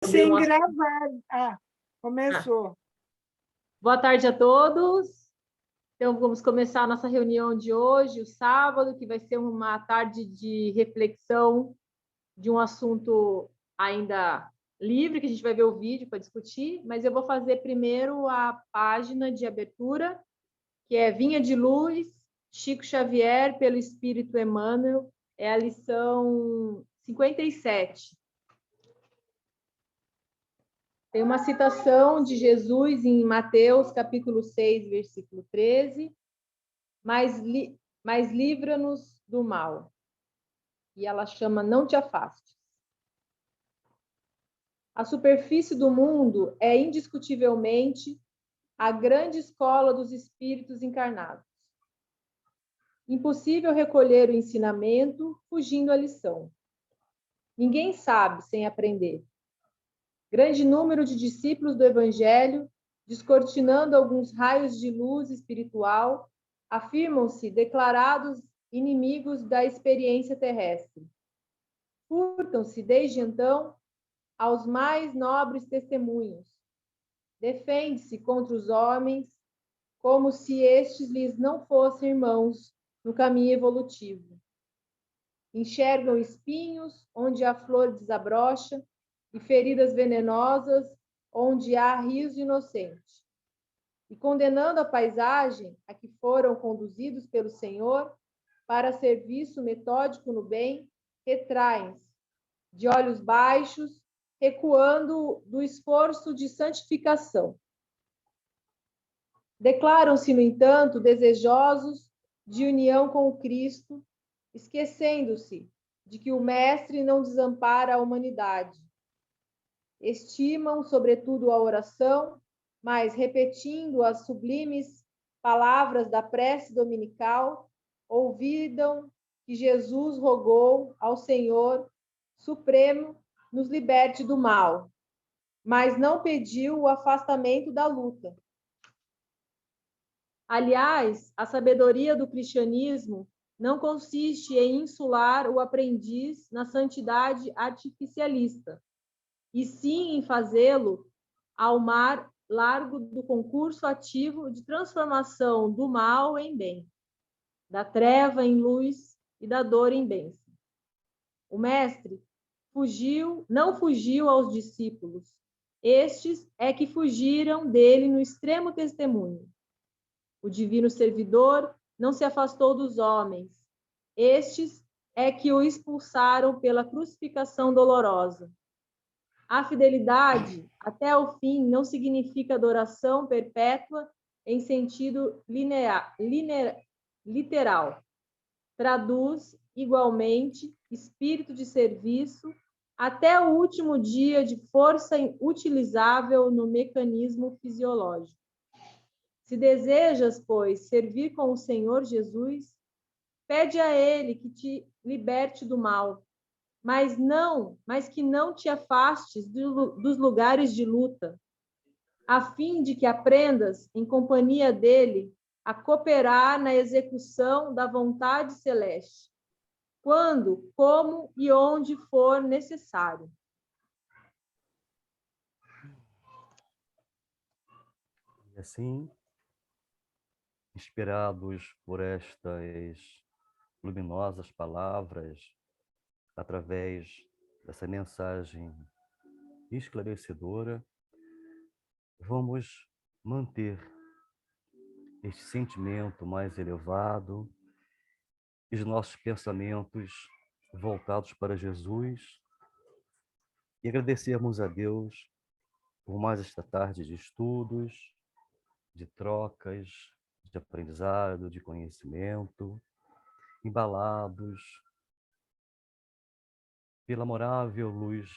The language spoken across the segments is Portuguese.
Sem gravar. Começou. Boa tarde a todos. Então, vamos começar a nossa reunião de hoje, o sábado, que vai ser uma tarde de reflexão de um assunto ainda livre, que a gente vai ver o vídeo para discutir, mas eu vou fazer primeiro a página de abertura, que é Vinha de Luz, Chico Xavier, pelo Espírito Emmanuel, é a lição 57. Tem uma citação de Jesus em Mateus, capítulo 6, versículo 13, mas livra-nos do mal. E ela chama Não te afastes. A superfície do mundo é indiscutivelmente a grande escola dos espíritos encarnados. Impossível recolher o ensinamento fugindo à lição. Ninguém sabe sem aprender. Grande número de discípulos do Evangelho, descortinando alguns raios de luz espiritual, afirmam-se declarados inimigos da experiência terrestre. Furtam-se, desde então, aos mais nobres testemunhos. Defende-se contra os homens, como se estes lhes não fossem irmãos no caminho evolutivo. Enxergam espinhos onde a flor desabrocha, e feridas venenosas onde há riso inocente. E condenando a paisagem a que foram conduzidos pelo Senhor para serviço metódico no bem, retraem-se, de olhos baixos, recuando do esforço de santificação. Declaram-se, no entanto, desejosos de união com o Cristo, esquecendo-se de que o Mestre não desampara a humanidade. Estimam, sobretudo, a oração, mas, repetindo as sublimes palavras da prece dominical, ouvidam que Jesus rogou ao Senhor Supremo nos liberte do mal, mas não pediu o afastamento da luta. Aliás, a sabedoria do cristianismo não consiste em insular o aprendiz na santidade artificialista, e sim em fazê-lo ao mar largo do concurso ativo de transformação do mal em bem, da treva em luz e da dor em bênção. O mestre não fugiu aos discípulos, estes é que fugiram dele no extremo testemunho. O divino servidor não se afastou dos homens, estes é que o expulsaram pela crucificação dolorosa. A fidelidade até o fim não significa adoração perpétua em sentido literal. Traduz, igualmente, espírito de serviço até o último dia de força utilizável no mecanismo fisiológico. Se desejas, pois, servir com o Senhor Jesus, pede a Ele que te liberte do mal, mas que não te afastes dos lugares de luta, a fim de que aprendas, em companhia dele, a cooperar na execução da vontade celeste, quando, como e onde for necessário. E assim, inspirados por estas luminosas palavras, através dessa mensagem esclarecedora, vamos manter este sentimento mais elevado, os nossos pensamentos voltados para Jesus e agradecermos a Deus por mais esta tarde de estudos, de trocas, de aprendizado, de conhecimento, embalados pela amorável luz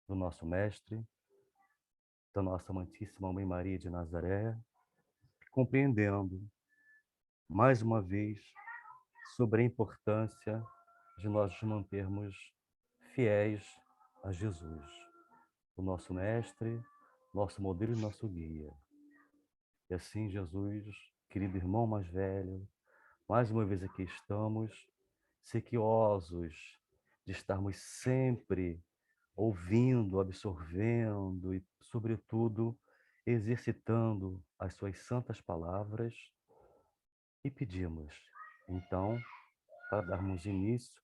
do nosso Mestre, da nossa amantíssima Mãe Maria de Nazaré, compreendendo, mais uma vez, sobre a importância de nós nos mantermos fiéis a Jesus, o nosso Mestre, nosso modelo e nosso guia. E assim, Jesus, querido irmão mais velho, mais uma vez aqui estamos, sequiosos de estarmos sempre ouvindo, absorvendo e, sobretudo, exercitando as suas santas palavras. E pedimos, então, para darmos início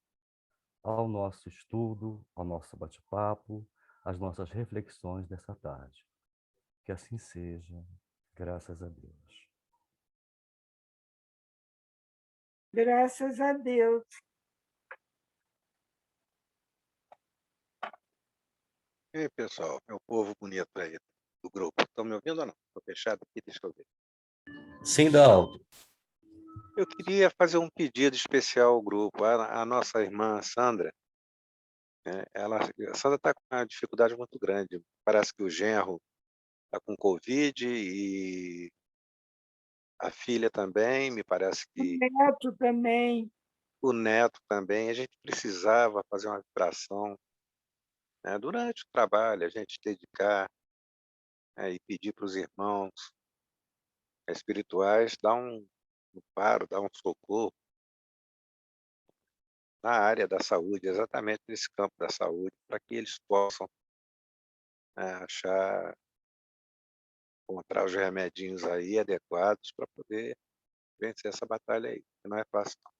ao nosso estudo, ao nosso bate-papo, às nossas reflexões dessa tarde. Que assim seja, graças a Deus. Graças a Deus. E aí, pessoal, meu povo bonito aí do grupo. Estão me ouvindo ou não? Estou fechado aqui, deixa eu ver. Sim, Dalto. Eu queria fazer um pedido especial ao grupo. A nossa irmã Sandra, né, a Sandra está com uma dificuldade muito grande. Parece que o genro está com Covid e a filha também, me parece O que neto também. o neto também. A gente precisava fazer uma vibração, né, durante o trabalho, a gente dedicar, né, e pedir para os irmãos espirituais dar um paro, dar um socorro na área da saúde, exatamente nesse campo da saúde, para que eles possam, achar, encontrar os remedinhos aí adequados para poder vencer essa batalha aí, que não é fácil não.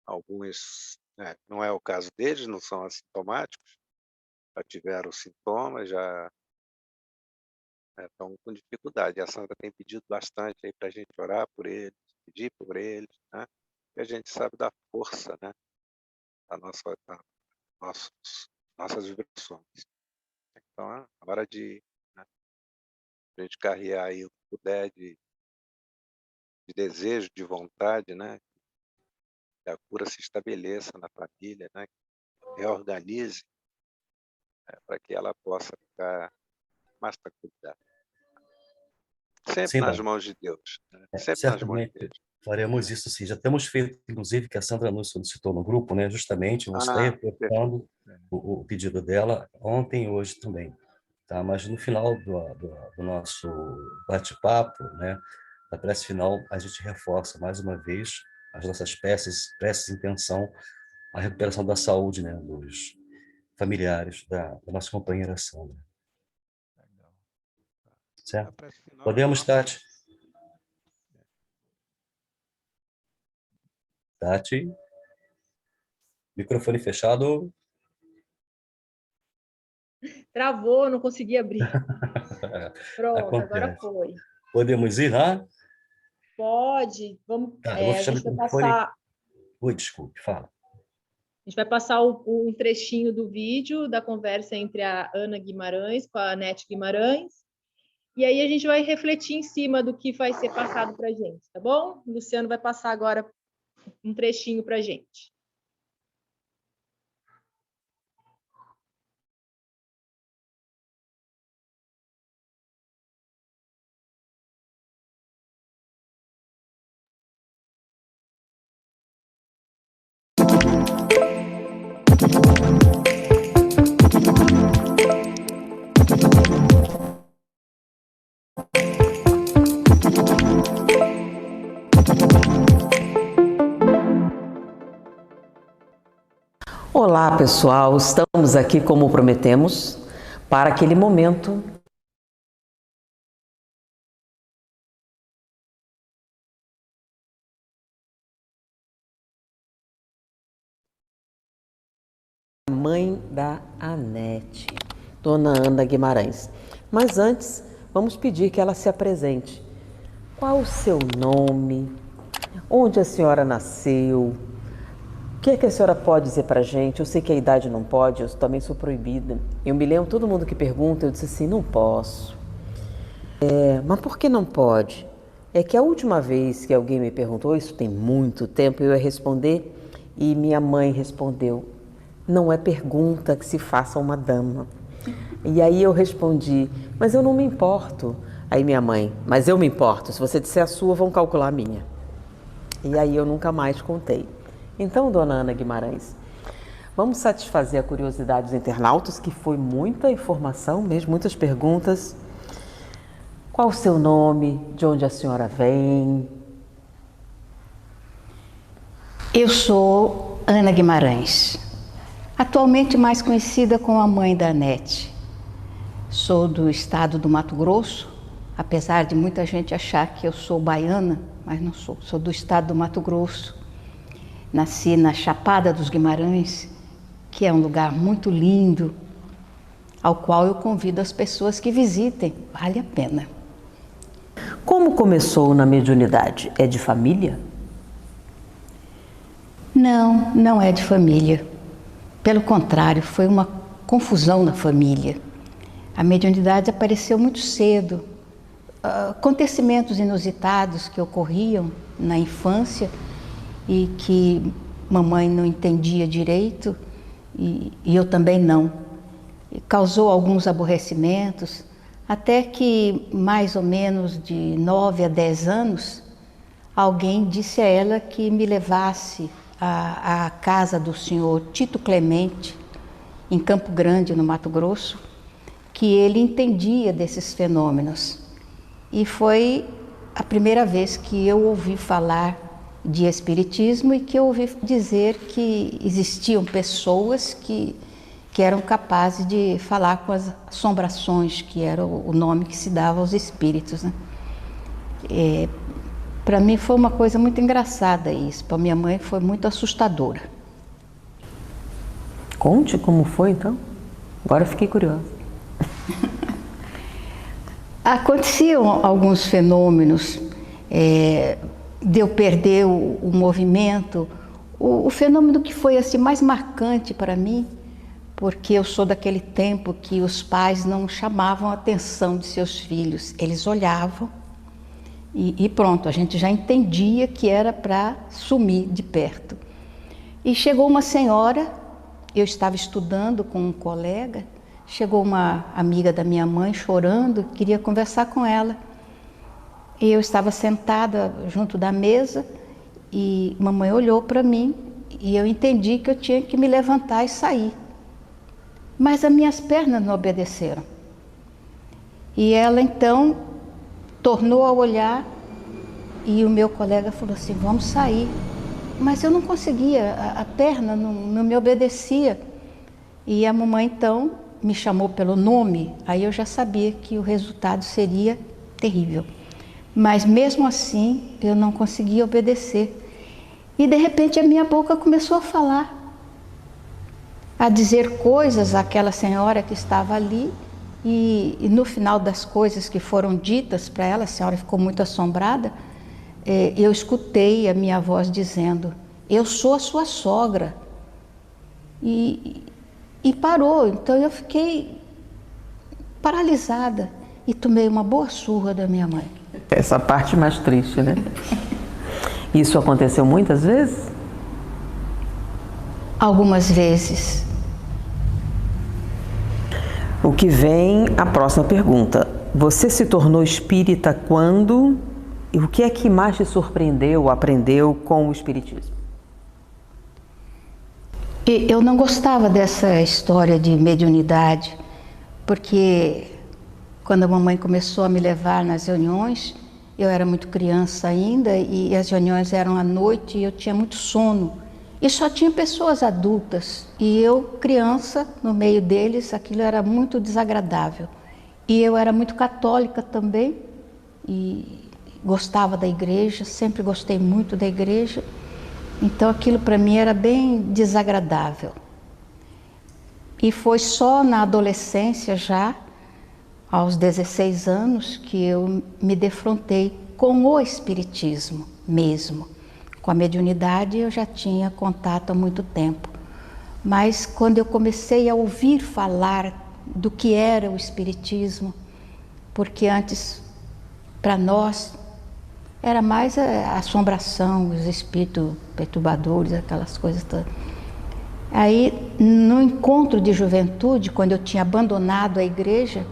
Alguns, não é o caso deles, não são assintomáticos, já tiveram sintomas, já, estão com dificuldade. A Sandra tem pedido bastante aí para a gente orar por eles, pedir por eles, né, e a gente sabe da força, né, da nossos nossas vibrações. Então é hora de, né, a gente carregar aí o que puder de desejo, de vontade, né, que a cura se estabeleça na família, né, que reorganize, para que ela possa ficar mais tranquila. Sempre Sim, nas Dalto. mãos de Deus, né, sempre nas mãos de Certamente Deus. faremos isso sim. Já temos feito, inclusive, que a Sandra nos solicitou no grupo, né? Justamente, você está Perfeito. reforçando o pedido dela ontem e hoje também. Tá? Mas no final do nosso bate-papo, né? Da prece final, a gente reforça mais uma vez as nossas preces em intenção à recuperação da saúde, né? Dos familiares da nossa companheira Sandra. Legal. A Certo? prece final é Podemos, nossa. Tati? Tati? Microfone fechado. Travou, não consegui abrir. Pronto, agora Acontece. foi. Podemos ir lá? Pode, vamos, Tá, eu vou a fechar o gente vai microfone. passar, Oi, desculpe, fala. a gente vai passar um trechinho do vídeo da conversa entre a Ana Guimarães com a Nete Guimarães, e aí a gente vai refletir em cima do que vai ser passado para a gente, tá bom? O Luciano vai passar agora um trechinho para a gente. Olá, pessoal. Estamos aqui, como prometemos, para aquele momento mãe da Anete, Dona Ana Guimarães. Mas antes, vamos pedir que ela se apresente. Qual o seu nome? Onde a senhora nasceu? O que é que a senhora pode dizer para a gente? Eu sei que a idade não pode, eu também sou proibida. Eu me lembro, todo mundo que pergunta, eu disse assim, não posso. Mas por que não pode? É que a última vez que alguém me perguntou, isso tem muito tempo, eu ia responder e minha mãe respondeu, não é pergunta que se faça a uma dama. E aí eu respondi, mas eu não me importo. Aí minha mãe, mas eu me importo, se você disser a sua, vão calcular a minha. E aí eu nunca mais contei. Então, Dona Ana Guimarães, vamos satisfazer a curiosidade dos internautas, que foi muita informação mesmo, muitas perguntas. Qual o seu nome? De onde a senhora vem? Eu sou Ana Guimarães. atualmente mais conhecida como a mãe da Anete. Sou do estado do Mato Grosso, apesar de muita gente achar que eu sou baiana, mas não sou. Sou do estado do Mato Grosso. Nasci na Chapada dos Guimarães, que é um lugar muito lindo, ao qual eu convido as pessoas que visitem. Vale a pena. Como começou na mediunidade? É de família? Não, não é de família. Pelo contrário, foi uma confusão na família. A mediunidade apareceu muito cedo. Acontecimentos inusitados que ocorriam na infância e que mamãe não entendia direito e eu também não. E causou alguns aborrecimentos, até que mais ou menos de 9 a 10 anos, alguém disse a ela que me levasse à casa do senhor Tito Clemente, em Campo Grande, no Mato Grosso, que ele entendia desses fenômenos. E foi a primeira vez que eu ouvi falar de espiritismo e que eu ouvi dizer que existiam pessoas que eram capazes de falar com as assombrações, que era o nome que se dava aos espíritos, né? Para mim foi uma coisa muito engraçada isso, para minha mãe foi muito assustadora. Conte como foi então. Agora eu fiquei curiosa. Aconteciam alguns fenômenos, de eu perder o movimento. O fenômeno que foi assim, mais marcante para mim, porque eu sou daquele tempo que os pais não chamavam a atenção de seus filhos, eles olhavam e pronto, a gente já entendia que era para sumir de perto. E chegou uma senhora, eu estava estudando com um colega, chegou uma amiga da minha mãe chorando, queria conversar com ela. E eu estava sentada junto da mesa e mamãe olhou para mim e eu entendi que eu tinha que me levantar e sair. Mas as minhas pernas não obedeceram. E ela então tornou a olhar e o meu colega falou assim, vamos sair. Mas eu não conseguia, a perna não me obedecia. E a mamãe então me chamou pelo nome, aí eu já sabia que o resultado seria terrível. Mas mesmo assim, eu não conseguia obedecer. E de repente a minha boca começou a falar, a dizer coisas àquela senhora que estava ali. E no final das coisas que foram ditas para ela, a senhora ficou muito assombrada, eu escutei a minha voz dizendo, eu sou a sua sogra. E parou, então eu fiquei paralisada e tomei uma boa surra da minha mãe. Essa parte mais triste, né? Isso aconteceu muitas vezes? Algumas vezes. O que vem, a próxima pergunta. Você se tornou espírita quando? E o que é que mais te surpreendeu, aprendeu com o espiritismo? Eu não gostava dessa história de mediunidade, porque quando a mamãe começou a me levar nas reuniões, eu era muito criança ainda e as reuniões eram à noite e eu tinha muito sono. E só tinha pessoas adultas e eu, criança, no meio deles, aquilo era muito desagradável. E eu era muito católica também e gostava da igreja, sempre gostei muito da igreja. Então aquilo para mim era bem desagradável. E foi só na adolescência já, aos 16 anos, que eu me defrontei com o espiritismo mesmo. Com a mediunidade eu já tinha contato há muito tempo. Mas quando eu comecei a ouvir falar do que era o espiritismo, porque antes, para nós, era mais a assombração, os espíritos perturbadores, aquelas coisas todas. Aí, no encontro de juventude, quando eu tinha abandonado a igreja,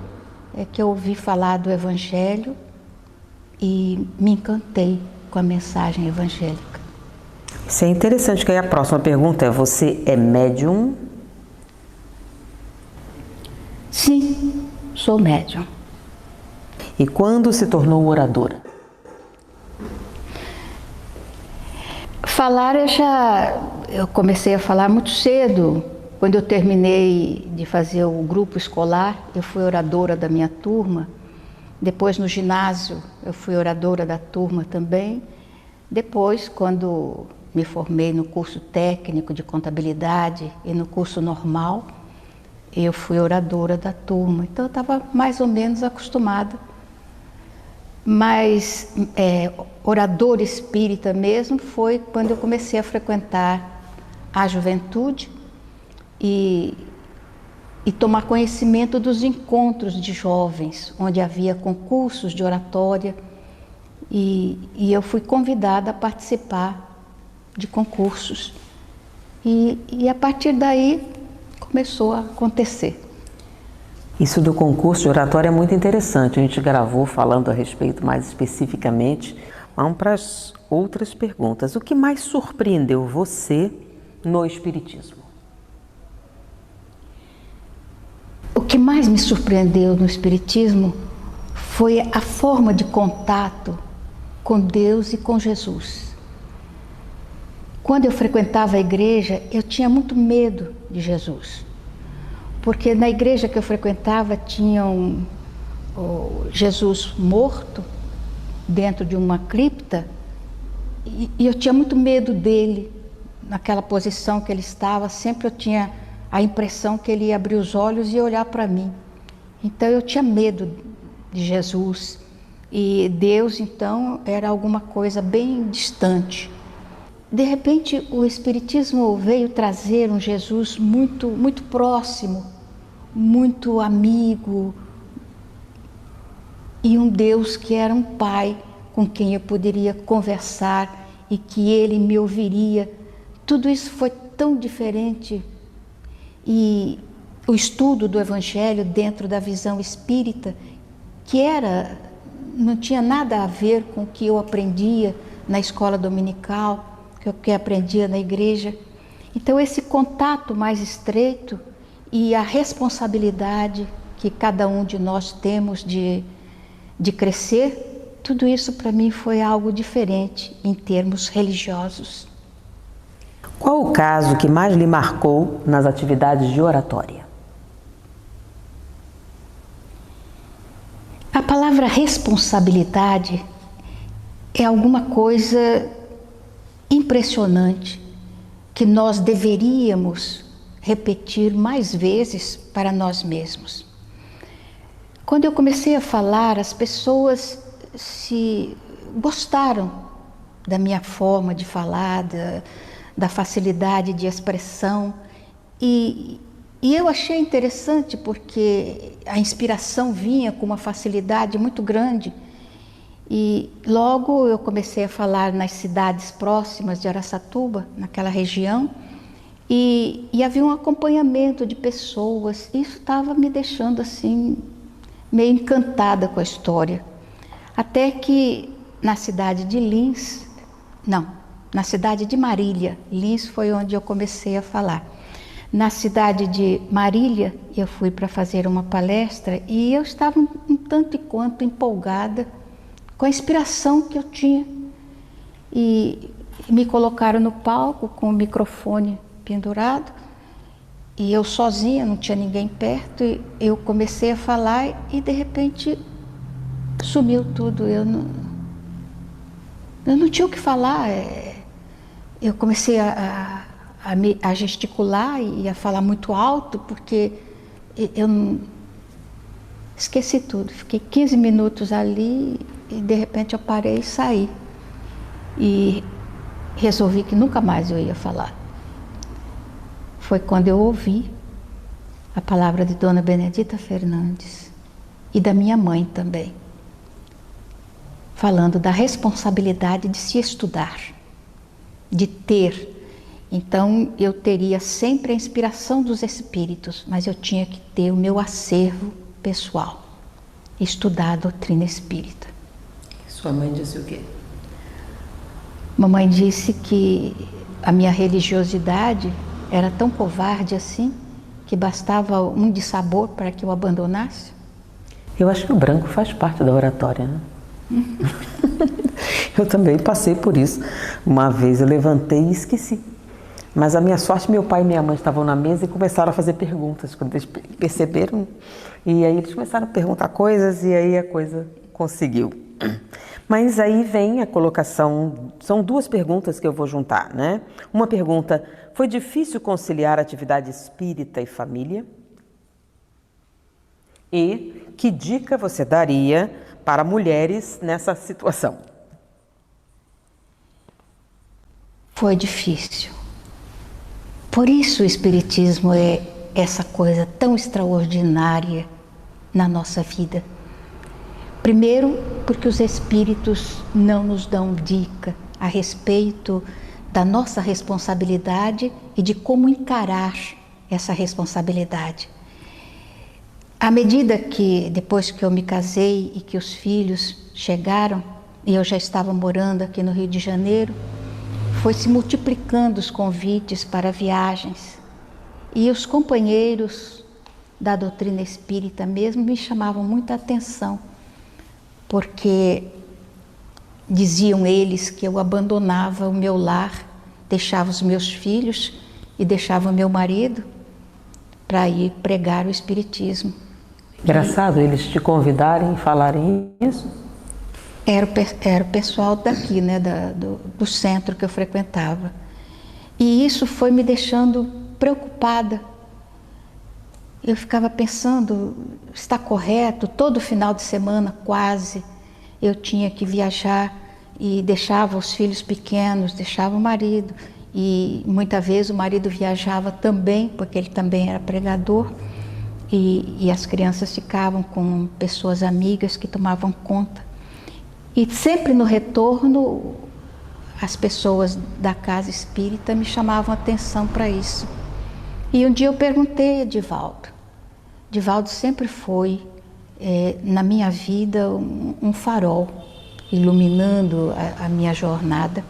é que eu ouvi falar do Evangelho e me encantei com a mensagem evangélica. Isso é interessante, que aí a próxima pergunta é, você é médium? Sim, sou médium. E quando se tornou oradora? Falar eu comecei a falar muito cedo, Quando eu terminei de fazer o grupo escolar, eu fui oradora da minha turma. Depois, no ginásio, eu fui oradora da turma também. Depois, quando me formei no curso técnico de contabilidade e no curso normal, eu fui oradora da turma. Então, eu estava mais ou menos acostumada. Mas oradora espírita mesmo foi quando eu comecei a frequentar a juventude e tomar conhecimento dos encontros de jovens, onde havia concursos de oratória, e eu fui convidada a participar de concursos. E a partir daí começou a acontecer. Isso do concurso de oratória é muito interessante. A gente gravou falando a respeito mais especificamente. Vamos para as outras perguntas. O que mais surpreendeu você no Espiritismo? O que mais me surpreendeu no Espiritismo foi a forma de contato com Deus e com Jesus. Quando eu frequentava a igreja, eu tinha muito medo de Jesus, porque na igreja que eu frequentava tinha Jesus morto dentro de uma cripta, e eu tinha muito medo dele, naquela posição que ele estava. Sempre eu tinha a impressão que ele ia abrir os olhos e olhar para mim. Então eu tinha medo de Jesus, e Deus então era alguma coisa bem distante. De repente o Espiritismo veio trazer um Jesus muito, muito próximo, muito amigo, e um Deus que era um pai com quem eu poderia conversar e que ele me ouviria. Tudo isso foi tão diferente. E o estudo do Evangelho dentro da visão espírita, que não tinha nada a ver com o que eu aprendia na escola dominical, que eu aprendia na igreja. Então esse contato mais estreito e a responsabilidade que cada um de nós temos de crescer, tudo isso para mim foi algo diferente em termos religiosos. Qual o caso que mais lhe marcou nas atividades de oratória? A palavra responsabilidade é alguma coisa impressionante que nós deveríamos repetir mais vezes para nós mesmos. Quando eu comecei a falar, as pessoas gostaram da minha forma de falar, da facilidade de expressão, e eu achei interessante porque a inspiração vinha com uma facilidade muito grande, e logo eu comecei a falar nas cidades próximas de Araçatuba, naquela região, e havia um acompanhamento de pessoas. Isso estava me deixando assim meio encantada com a história, até que na cidade de na cidade de Marília, Lins foi onde eu comecei a falar. Na cidade de Marília, eu fui para fazer uma palestra e eu estava um tanto e quanto empolgada com a inspiração que eu tinha. E me colocaram no palco com o microfone pendurado, e eu sozinha, não tinha ninguém perto, e eu comecei a falar e de repente sumiu tudo. Eu não tinha o que falar. Eu comecei a gesticular e a falar muito alto, porque eu esqueci tudo. Fiquei 15 minutos ali e de repente eu parei e saí. E resolvi que nunca mais eu ia falar. Foi quando eu ouvi a palavra de Dona Benedita Fernandes e da minha mãe também, falando da responsabilidade de se estudar, de ter. Então eu teria sempre a inspiração dos espíritos, mas eu tinha que ter o meu acervo pessoal, estudar a doutrina espírita. Sua mãe disse o quê? Mamãe disse que a minha religiosidade era tão covarde assim, que bastava um dissabor para que eu abandonasse. Eu acho que o branco faz parte da oratória, né? Eu também passei por isso. Uma vez eu levantei e esqueci. Mas a minha sorte, meu pai e minha mãe estavam na mesa e começaram a fazer perguntas. Quando eles perceberam, e aí eles começaram a perguntar coisas e aí a coisa conseguiu. Mas aí vem a colocação, são duas perguntas que eu vou juntar, né? Uma pergunta, foi difícil conciliar atividade espírita e família? E que dica você daria para mulheres nessa situação? Foi difícil. Por isso o Espiritismo é essa coisa tão extraordinária na nossa vida. Primeiro, porque os Espíritos não nos dão dica a respeito da nossa responsabilidade e de como encarar essa responsabilidade. À medida que, depois que eu me casei e que os filhos chegaram, e eu já estava morando aqui no Rio de Janeiro, foi se multiplicando os convites para viagens. E os companheiros da doutrina espírita mesmo me chamavam muita atenção, porque diziam eles que eu abandonava o meu lar, deixava os meus filhos e deixava o meu marido para ir pregar o Espiritismo. Engraçado eles te convidarem e falarem isso? Era o pessoal daqui, né, do centro que eu frequentava. E isso foi me deixando preocupada. Eu ficava pensando, está correto? Todo final de semana, quase, eu tinha que viajar e deixava os filhos pequenos, deixava o marido. E muitas vezes o marido viajava também, porque ele também era pregador. E as crianças ficavam com pessoas amigas que tomavam conta. E sempre no retorno, as pessoas da casa espírita me chamavam atenção para isso. E um dia eu perguntei a Divaldo. Divaldo sempre foi, na minha vida, um farol, iluminando a minha jornada.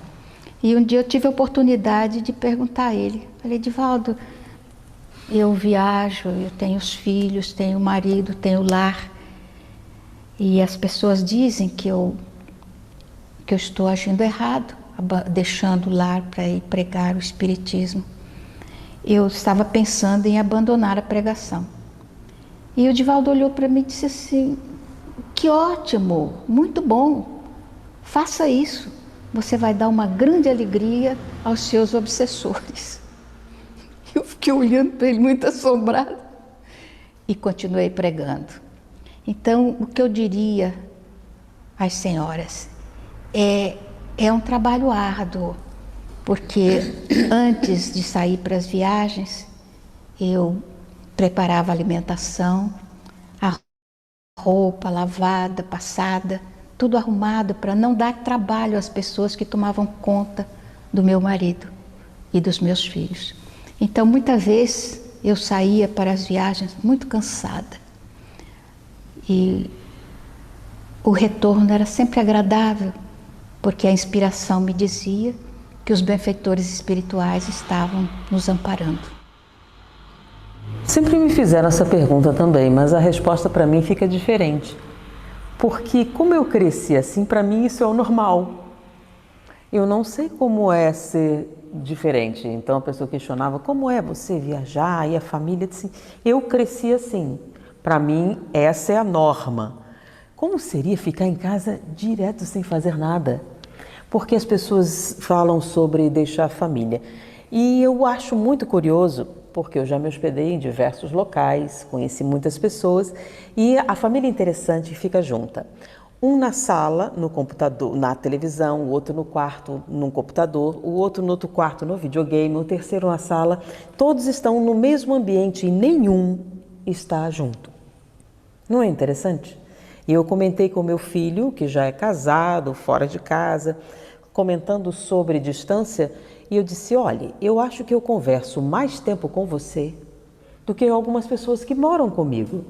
E um dia eu tive a oportunidade de perguntar a ele. Falei, Divaldo, eu viajo, eu tenho os filhos, tenho o marido, tenho o lar. E as pessoas dizem que eu estou agindo errado, deixando o lar para ir pregar o Espiritismo. Eu estava pensando em abandonar a pregação. E o Divaldo olhou para mim e disse assim, que ótimo, muito bom, faça isso. Você vai dar uma grande alegria aos seus obsessores. Eu fiquei olhando para ele muito assombrada e continuei pregando. Então, o que eu diria às senhoras é um trabalho árduo, porque antes de sair para as viagens, eu preparava a alimentação, a roupa lavada, passada, tudo arrumado para não dar trabalho às pessoas que tomavam conta do meu marido e dos meus filhos. Então, muitas vezes, eu saía para as viagens muito cansada. E o retorno era sempre agradável, porque a inspiração me dizia que os benfeitores espirituais estavam nos amparando. Sempre me fizeram essa pergunta também, mas a resposta para mim fica diferente. Porque como eu cresci assim, para mim isso é o normal. Eu não sei como é ser diferente. Então a pessoa questionava, como é você viajar e a família? Disse, eu cresci assim. Para mim essa é a norma. Como seria ficar em casa direto sem fazer nada? Porque as pessoas falam sobre deixar a família. E eu acho muito curioso, porque eu já me hospedei em diversos locais, conheci muitas pessoas e a família interessante fica junta. Um na sala, no computador, na televisão, o outro no quarto, no computador, o outro no outro quarto, no videogame, o terceiro na sala. Todos estão no mesmo ambiente e nenhum está junto. Não é interessante? E eu comentei com meu filho, que já é casado, fora de casa, comentando sobre distância, e eu disse, olha, eu acho que eu converso mais tempo com você do que algumas pessoas que moram comigo.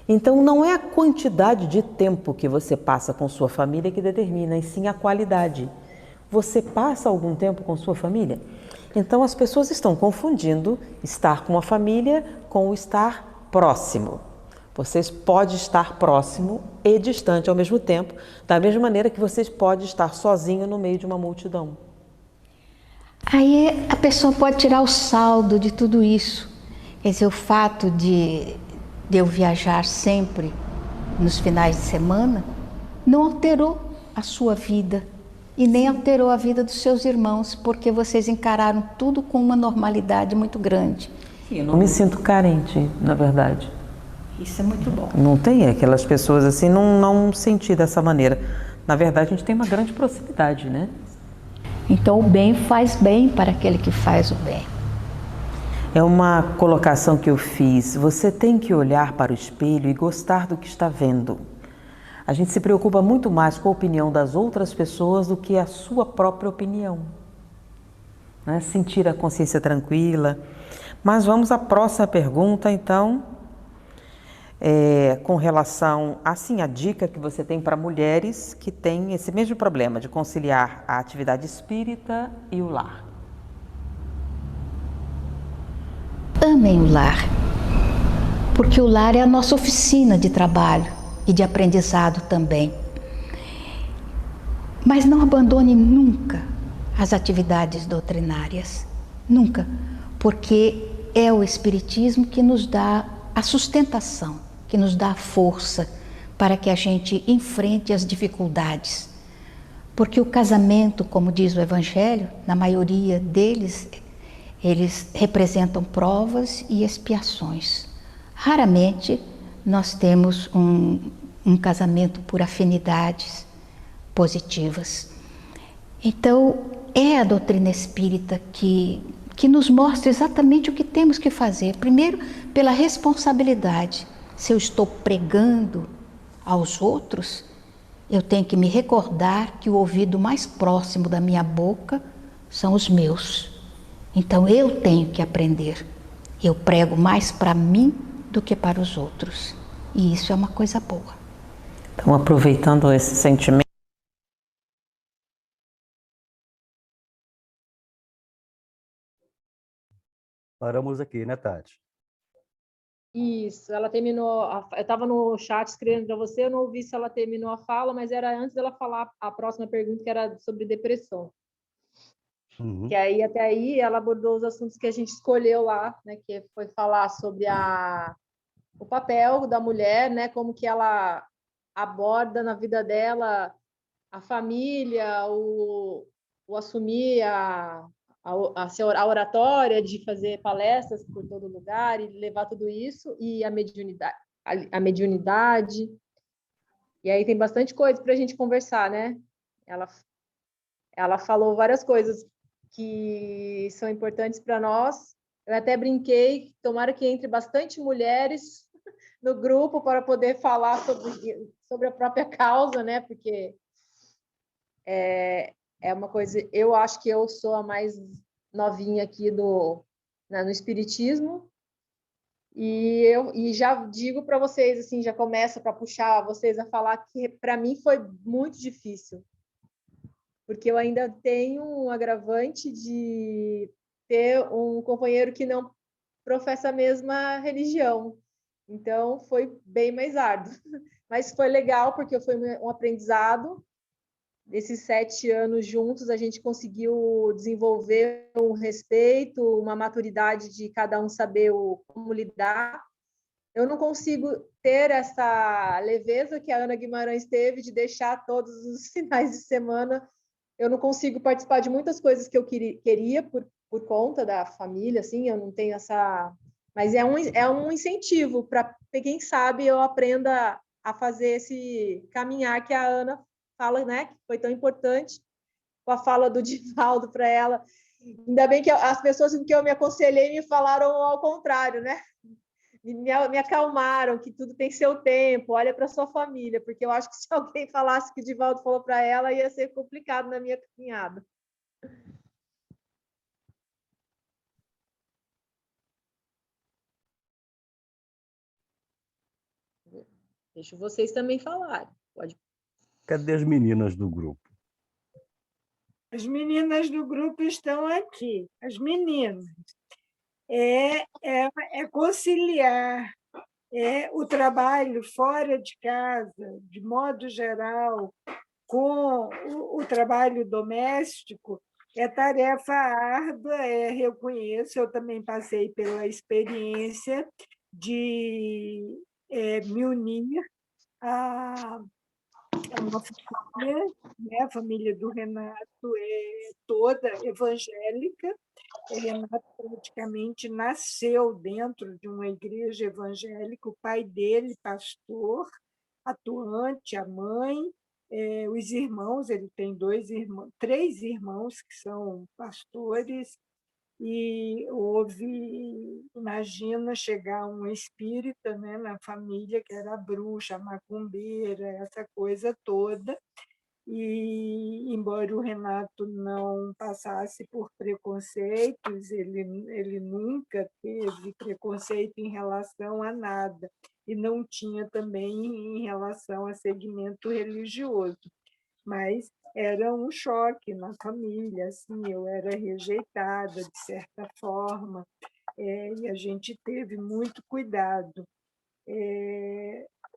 Então, não é a quantidade de tempo que você passa com sua família que determina, e sim a qualidade. Você passa algum tempo com sua família? Então, as pessoas estão confundindo estar com a família com o estar próximo. Vocês podem estar próximo e distante ao mesmo tempo, da mesma maneira que vocês podem estar sozinho no meio de uma multidão. Aí a pessoa pode tirar o saldo de tudo isso. Quer dizer, o fato de eu viajar sempre nos finais de semana não alterou a sua vida e nem alterou a vida dos seus irmãos, porque vocês encararam tudo com uma normalidade muito grande. Eu não me sinto carente, na verdade. Isso é muito bom. Não tem aquelas pessoas assim, não senti dessa maneira. Na verdade, a gente tem uma grande proximidade, né? Então o bem faz bem para aquele que faz o bem. É uma colocação que eu fiz. Você tem que olhar para o espelho e gostar do que está vendo. A gente se preocupa muito mais com a opinião das outras pessoas do que a sua própria opinião. Né? Sentir a consciência tranquila. Mas vamos à próxima pergunta, então. Com relação, assim, a dica que você tem para mulheres que têm esse mesmo problema de conciliar a atividade espírita e o lar. Amem o lar, porque o lar é a nossa oficina de trabalho e de aprendizado também. Mas não abandone nunca as atividades doutrinárias, nunca, porque é o Espiritismo que nos dá a sustentação, que nos dá a força para que a gente enfrente as dificuldades. Porque o casamento, como diz o Evangelho, na maioria deles, eles representam provas e expiações. Raramente nós temos um casamento por afinidades positivas. Então, é a doutrina espírita que nos mostra exatamente o que temos que fazer. Primeiro, pela responsabilidade. Se eu estou pregando aos outros, eu tenho que me recordar que o ouvido mais próximo da minha boca são os meus. Então eu tenho que aprender. Eu prego mais para mim do que para os outros. E isso é uma coisa boa. Então, aproveitando esse sentimento, Paramos aqui, né, Tati? Isso, ela terminou. Eu estava no chat escrevendo para você, eu não ouvi se ela terminou a fala, mas era antes dela falar a próxima pergunta, que era sobre depressão. Uhum. Que aí, até aí, ela abordou os assuntos que a gente escolheu lá, né? Que foi falar sobre o papel da mulher, né? Como que ela aborda na vida dela a família, o assumir a oratória, de fazer palestras por todo lugar e levar tudo isso, e a mediunidade. E aí tem bastante coisa para a gente conversar, né? Ela falou várias coisas que são importantes para nós. Eu até brinquei, tomara que entre bastante mulheres no grupo para poder falar sobre a própria causa, né? Porque é uma coisa, eu acho que eu sou a mais novinha aqui no espiritismo, e já digo para vocês, assim, já começo para puxar vocês a falar que para mim foi muito difícil, porque eu ainda tenho um agravante de ter um companheiro que não professa a mesma religião, então foi bem mais árduo, mas foi legal porque foi um aprendizado. Nesses 7 anos juntos, a gente conseguiu desenvolver um respeito, uma maturidade de cada um saber como lidar. Eu não consigo ter essa leveza que a Ana Guimarães teve de deixar todos os finais de semana. Eu não consigo participar de muitas coisas que eu queria por conta da família, assim, eu não tenho essa... Mas é um incentivo para, quem sabe, eu aprenda a fazer esse caminhar que a Ana fala, né, que foi tão importante, com a fala do Divaldo para ela. Ainda bem que as pessoas com que eu me aconselhei me falaram ao contrário, né? Me acalmaram, que tudo tem seu tempo, olha para sua família, porque eu acho que se alguém falasse o que o Divaldo falou para ela, ia ser complicado na minha caminhada. Deixo vocês também falarem. Pode. Cadê as meninas do grupo? As meninas do grupo estão aqui. As meninas. É conciliar o trabalho fora de casa, de modo geral, com o trabalho doméstico, É tarefa árdua, reconheço, eu também passei pela experiência de me unir a uma família, né? A família do Renato é toda evangélica. O Renato praticamente nasceu dentro de uma igreja evangélica, o pai dele, pastor, atuante, a mãe, os irmãos, ele tem três irmãos que são pastores, e houve, imagina, chegar um espírita, né, na família, que era a bruxa, a macumbeira, essa coisa toda, e, embora o Renato não passasse por preconceitos, ele nunca teve preconceito em relação a nada, e não tinha também em relação a segmento religioso, mas era um choque na família, assim, eu era rejeitada, de certa forma, e a gente teve muito cuidado.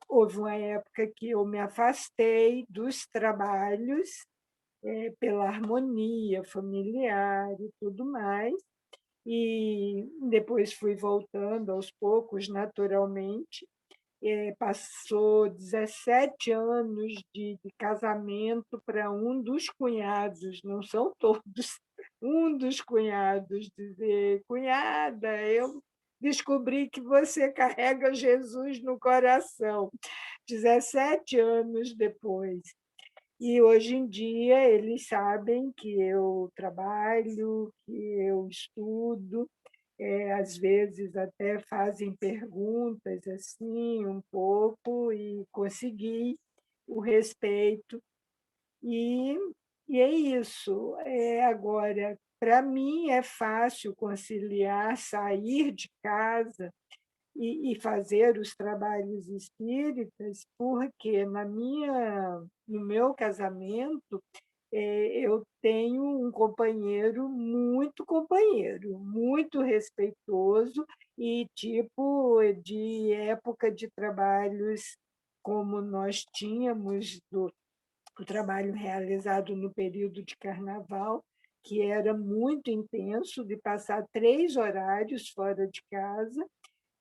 Houve uma época que eu me afastei dos trabalhos pela harmonia familiar e tudo mais, e depois fui voltando aos poucos, naturalmente. Passou 17 anos de casamento para um dos cunhados, não são todos, um dos cunhados dizer: cunhada, eu descobri que você carrega Jesus no coração, 17 anos depois. E hoje em dia eles sabem que eu trabalho, que eu estudo, às vezes até fazem perguntas assim um pouco, e consegui o respeito. E, e é isso. Agora, para mim é fácil conciliar sair de casa e fazer os trabalhos espíritas, porque no meu casamento eu tenho um companheiro, muito respeitoso, e tipo de época de trabalhos como nós tínhamos o trabalho realizado no período de carnaval, que era muito intenso, de passar 3 horários fora de casa,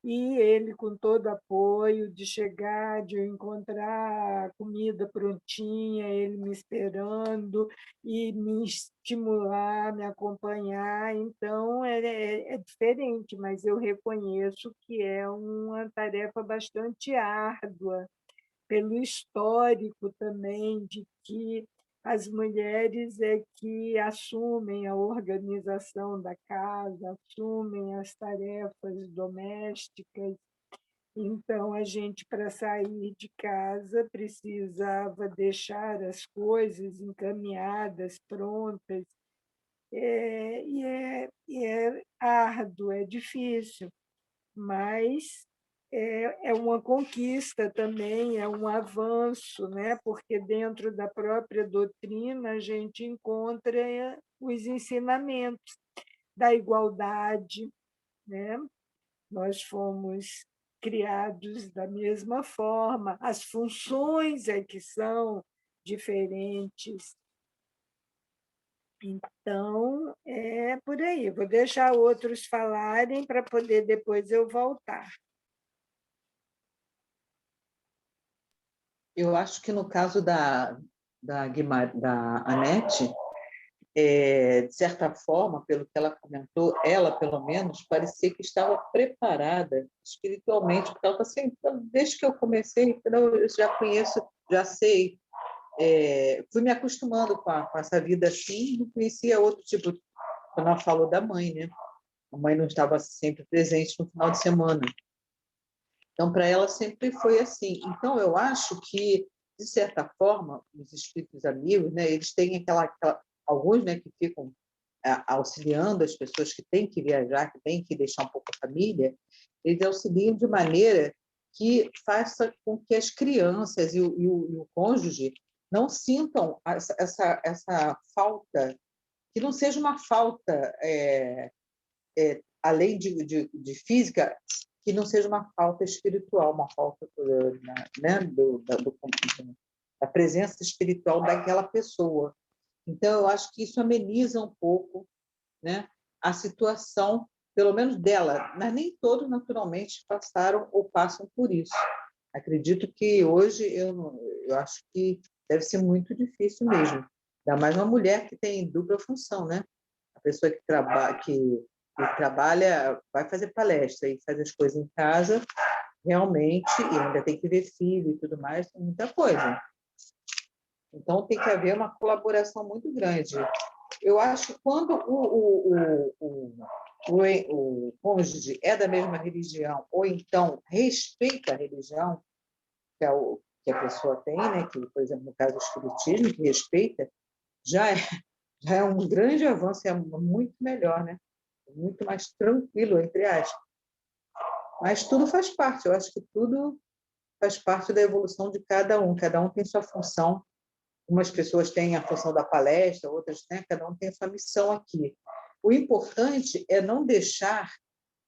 e ele com todo apoio de chegar, de eu encontrar a comida prontinha, ele me esperando e me estimular, me acompanhar. Então, é diferente, mas eu reconheço que é uma tarefa bastante árdua, pelo histórico também de que as mulheres é que assumem a organização da casa, assumem as tarefas domésticas. Então, a gente, para sair de casa, precisava deixar as coisas encaminhadas, prontas. E é árduo, é difícil, mas é uma conquista também, é um avanço, né? Porque dentro da própria doutrina a gente encontra os ensinamentos da igualdade, né? Nós fomos criados da mesma forma, as funções é que são diferentes. Então, é por aí. Vou deixar outros falarem para poder depois eu voltar. Eu acho que no caso da Anete, de certa forma, pelo que ela comentou, ela, pelo menos, parecia que estava preparada espiritualmente, porque ela está sempre, desde que eu comecei, eu já conheço, já sei, fui me acostumando com essa vida assim, não conhecia outro tipo, quando ela falou da mãe, né? A mãe não estava sempre presente no final de semana. Então, para ela sempre foi assim. Então, eu acho que, de certa forma, os espíritos amigos, né, eles têm alguns, né, que ficam auxiliando as pessoas que têm que viajar, que têm que deixar um pouco a família, eles auxiliam de maneira que faça com que as crianças e o cônjuge não sintam essa falta, que não seja uma falta, além de física, que não seja uma falta espiritual, uma falta, né, da presença espiritual daquela pessoa. Então, eu acho que isso ameniza um pouco, né, a situação, pelo menos dela, mas nem todos, naturalmente, passaram ou passam por isso. Acredito que hoje, eu acho que deve ser muito difícil mesmo. Ainda mais uma mulher que tem dupla função, né? A pessoa que trabalha, vai fazer palestra e faz as coisas em casa, realmente, e ainda tem que ver filho e tudo mais, tem muita coisa. Então, tem que haver uma colaboração muito grande. Eu acho que quando o cônjuge é da mesma religião, ou então respeita a religião que a pessoa tem, né? Que, por exemplo, no caso do espiritismo, que respeita, já é um grande avanço, é muito melhor, né? Muito mais tranquilo, entre aspas. Mas tudo faz parte, eu acho que tudo faz parte da evolução de cada um tem sua função. Umas pessoas têm a função da palestra, outras, né? Cada um tem a sua missão aqui. O importante é não deixar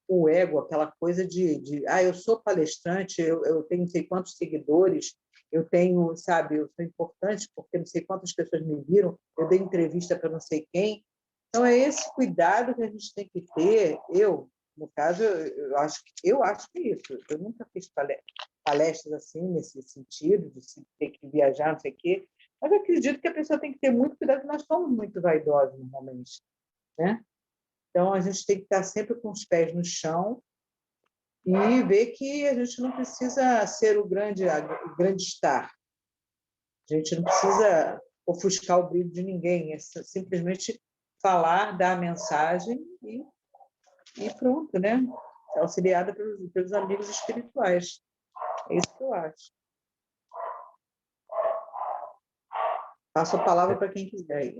o ego, aquela coisa de eu sou palestrante, eu tenho não sei quantos seguidores, eu tenho, sabe, eu sou importante porque não sei quantas pessoas me viram, eu dei entrevista para não sei quem. Então, é esse cuidado que a gente tem que ter. No caso, eu acho que é isso. Eu nunca fiz palestras assim, nesse sentido, de ter que viajar, não sei o quê, mas eu acredito que a pessoa tem que ter muito cuidado, porque nós somos muito vaidosos normalmente, né? Então, a gente tem que estar sempre com os pés no chão e ver que a gente não precisa ser o grande star. A gente não precisa ofuscar o brilho de ninguém, é simplesmente falar, dar a mensagem e pronto, né? Auxiliada pelos amigos espirituais. É isso que eu acho. Passo a palavra para quem quiser.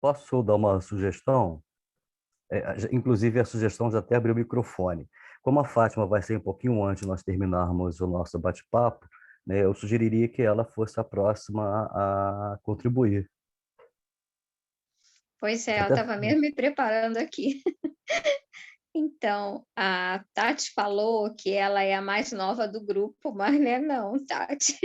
Posso dar uma sugestão? Inclusive, a sugestão já até abriu o microfone. Como a Fátima vai ser um pouquinho antes de nós terminarmos o nosso bate-papo, né, eu sugeriria que ela fosse a próxima a contribuir. Pois é, eu Até... estava mesmo me preparando aqui. Então, a Tati falou que ela é a mais nova do grupo, mas não é não, Tati.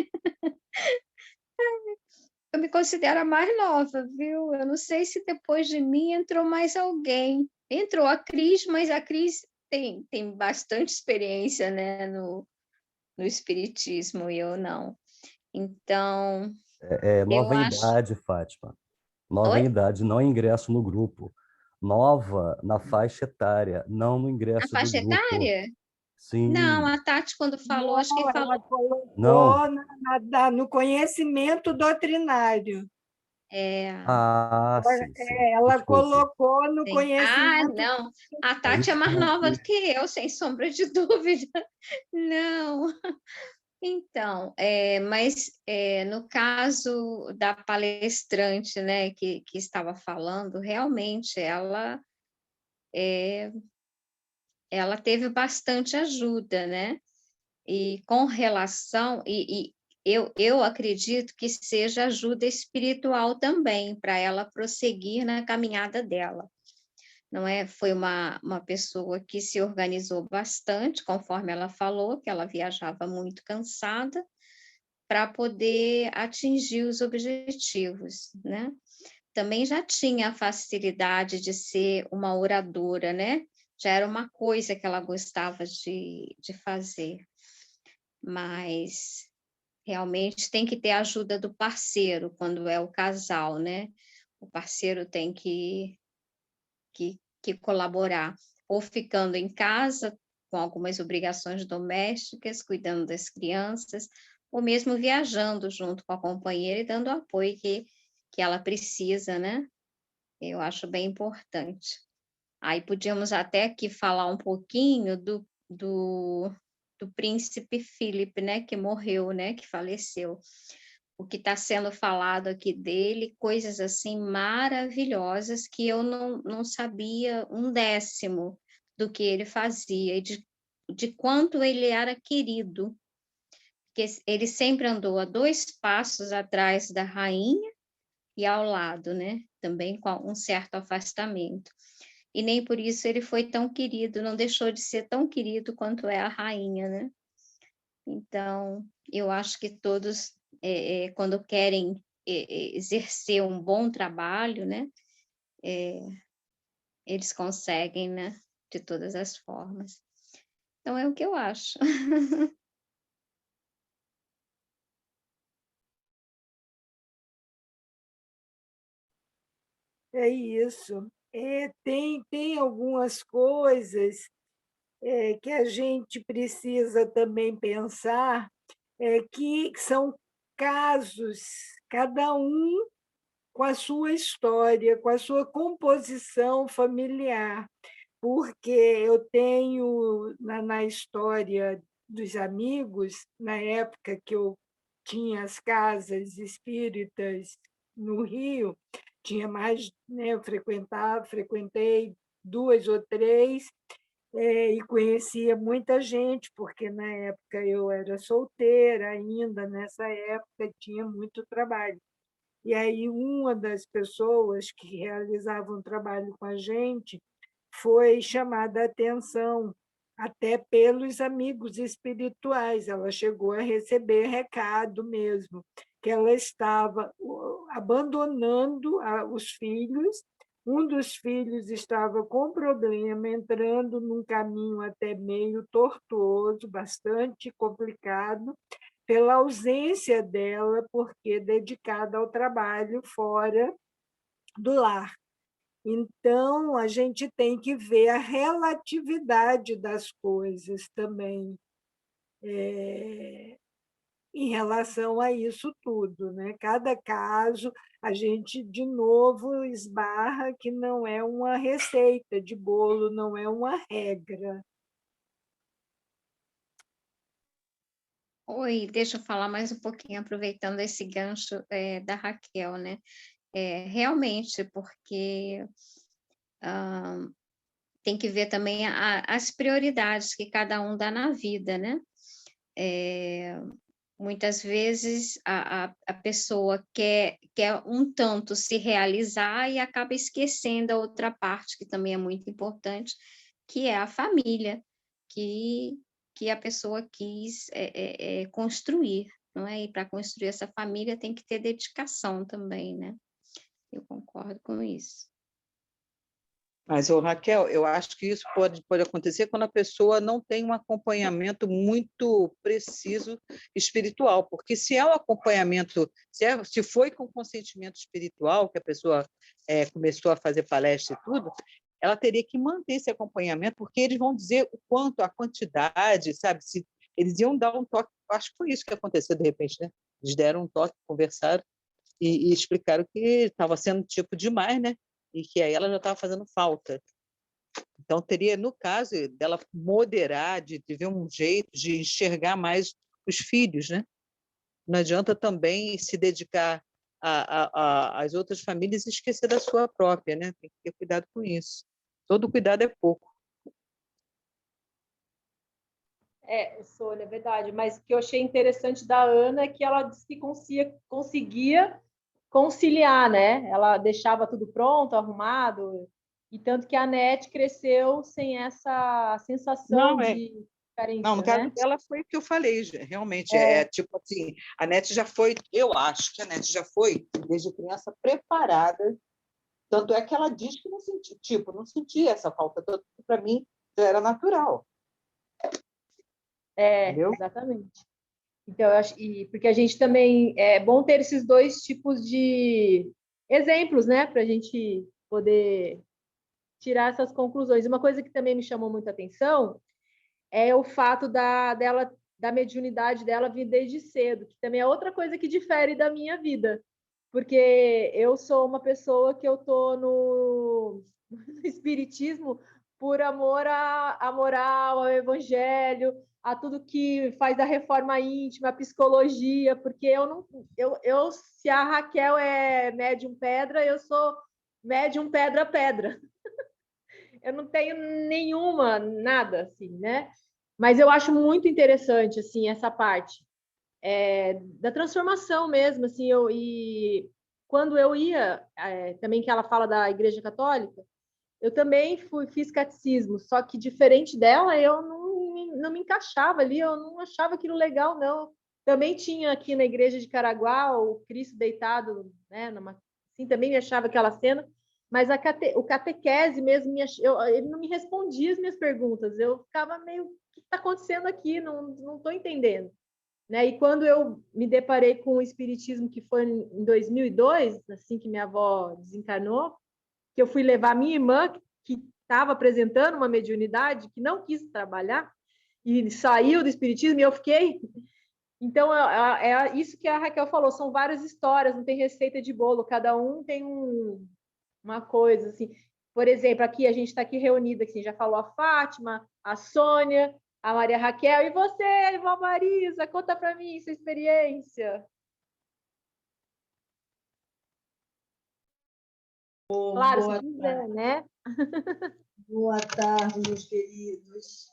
Eu me considero a mais nova, viu? Eu não sei se depois de mim entrou mais alguém. Entrou a Cris, mas a Cris tem bastante experiência, né, no espiritismo, e eu não. Então, eu nova em acho... idade, Fátima. Nova Oi? em idade, não ingresso no grupo. Nova na faixa etária, não no A ingresso do faixa grupo. etária? Não, Sim. a Tati, quando falou, acho que Não, falou... ela Não. colocou no conhecimento doutrinário. Ah, sim, sim. Ela Desculpe. colocou no Sim. Ah, conhecimento. não. A Tati é mais nova do Desculpe. que eu, sem sombra de dúvida. Não. Então, mas no caso da palestrante, né, que estava falando, realmente ela teve bastante ajuda, né? E com relação, e eu acredito que seja ajuda espiritual também, para ela prosseguir na caminhada dela. Não é? Foi uma pessoa que se organizou bastante, conforme ela falou, que ela viajava muito cansada, para poder atingir os objetivos, né? Também já tinha a facilidade de ser uma oradora, né? Já era uma coisa que ela gostava de fazer, mas realmente tem que ter a ajuda do parceiro quando é o casal, né? O parceiro tem que colaborar, ou ficando em casa com algumas obrigações domésticas, cuidando das crianças, ou mesmo viajando junto com a companheira e dando o apoio que ela precisa, né? Eu acho bem importante. Aí podíamos até aqui falar um pouquinho do príncipe Philip, né, que morreu, né, que faleceu. O que está sendo falado aqui dele, coisas assim maravilhosas que eu não sabia um décimo do que ele fazia e de quanto ele era querido, porque ele sempre andou a 2 passos atrás da rainha e ao lado, né, também com um certo afastamento. E nem por isso ele foi tão querido, não deixou de ser tão querido quanto é a rainha, né? Então, eu acho que todos, quando querem exercer um bom trabalho, né? Eles conseguem, né? De todas as formas. Então, é o que eu acho. É isso. Tem algumas coisas que a gente precisa também pensar, que são casos, cada um com a sua história, com a sua composição familiar, porque eu tenho na história dos amigos, na época que eu tinha as casas espíritas no Rio, tinha mais, né, eu frequentei 2 ou 3, e conhecia muita gente, porque na época eu era solteira ainda, nessa época tinha muito trabalho. E aí uma das pessoas que realizavam um trabalho com a gente foi chamada a atenção até pelos amigos espirituais. Ela chegou a receber recado mesmo, que ela estava abandonando os filhos. Um dos filhos estava com problema, entrando num caminho até meio tortuoso, bastante complicado, pela ausência dela, porque dedicada ao trabalho fora do lar. Então, a gente tem que ver a relatividade das coisas também, em relação a isso tudo, né? Cada caso, a gente, de novo, esbarra que não é uma receita de bolo, não é uma regra. Oi, deixa eu falar mais um pouquinho, aproveitando esse gancho da Raquel, né? Realmente, porque tem que ver também as prioridades que cada um dá na vida, né? Muitas vezes a pessoa quer um tanto se realizar e acaba esquecendo a outra parte, que também é muito importante, que é a família, que a pessoa quis construir, não é? E para construir essa família tem que ter dedicação também, né? Eu concordo com isso. Mas, Raquel, eu acho que isso pode acontecer quando a pessoa não tem um acompanhamento muito preciso espiritual, porque se é um acompanhamento, se foi com consentimento espiritual que a pessoa começou a fazer palestra e tudo, ela teria que manter esse acompanhamento, porque eles vão dizer o quanto, a quantidade, sabe? Se eles iam dar um toque, acho que foi isso que aconteceu de repente, né? Eles deram um toque, conversaram e explicaram que estava sendo tipo demais, né? E que aí ela já estava fazendo falta. Então, teria, no caso, dela moderar, de ver um jeito de enxergar mais os filhos, né? Não adianta também se dedicar às outras famílias e esquecer da sua própria, né? Tem que ter cuidado com isso. Todo cuidado é pouco. Sônia, é verdade. Mas o que eu achei interessante da Ana é que ela disse que conseguia conciliar, né? Ela deixava tudo pronto, arrumado, e tanto que a NET cresceu sem essa sensação Não, de não, no carência, caso né? dela foi o que eu falei, realmente, É, tipo assim, a NET já foi, eu acho que a NET já foi, desde criança, preparada, tanto é que ela diz que não sentia, tipo, não sentia essa falta, tanto que para mim já era natural, entendeu? exatamente. Então, eu acho, porque a gente também é bom ter esses dois tipos de exemplos, né, para a gente poder tirar essas conclusões. Uma coisa que também me chamou muita atenção é o fato da mediunidade dela vir desde cedo, que também é outra coisa que difere da minha vida, porque eu sou uma pessoa que eu tô no espiritismo por amor à moral, ao evangelho, a tudo que faz a reforma íntima, a psicologia, porque se a Raquel é médium pedra, eu sou médium pedra pedra. Eu não tenho nenhuma, nada assim, né? Mas eu acho muito interessante assim essa parte da transformação mesmo, assim, e quando eu ia, também que ela fala da Igreja Católica, eu também fiz catecismo, só que diferente dela, eu não me encaixava ali, eu não achava aquilo legal, não. Também tinha aqui na igreja de Caraguá o Cristo deitado, né, assim, também me achava aquela cena, mas o catequese mesmo, ele não me respondia as minhas perguntas, eu ficava meio, o que está acontecendo aqui? Não estou entendendo. Né? E quando eu me deparei com o espiritismo, que foi em 2002, assim que minha avó desencarnou, que eu fui levar minha irmã, que estava apresentando uma mediunidade, que não quis trabalhar, e saiu do espiritismo, e eu fiquei... Então, é isso que a Raquel falou, são várias histórias, não tem receita de bolo, cada um tem uma coisa, assim. Por exemplo, aqui, a gente está aqui reunida, assim, já falou a Fátima, a Sônia, a Maria Raquel, e você, irmã Marisa, conta para mim sua experiência. Claro, se quiser, né? Boa tarde, meus queridos.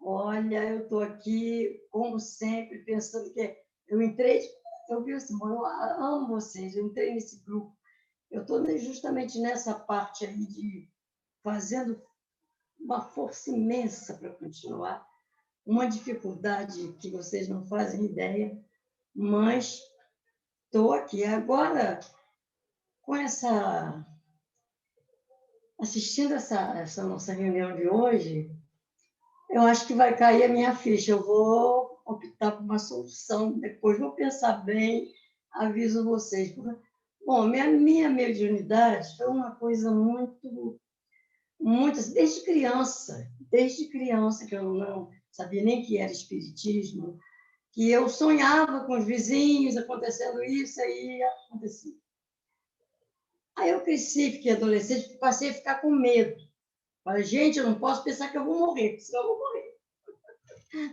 Olha, eu estou aqui, como sempre, pensando que eu vi assim, eu amo vocês, eu entrei nesse grupo. Eu estou justamente nessa parte aí de fazendo uma força imensa para continuar, uma dificuldade que vocês não fazem ideia, mas estou aqui. Agora, com assistindo essa nossa reunião de hoje, eu acho que vai cair a minha ficha. Eu vou optar por uma solução, depois vou pensar bem, aviso vocês. Bom, minha mediunidade foi uma coisa muito, desde criança, que eu não sabia nem que era espiritismo, que eu sonhava com os vizinhos acontecendo isso, aí acontecia. Aí eu cresci, fiquei adolescente, passei a ficar com medo. Falei, gente, eu não posso pensar que eu vou morrer, senão eu vou morrer.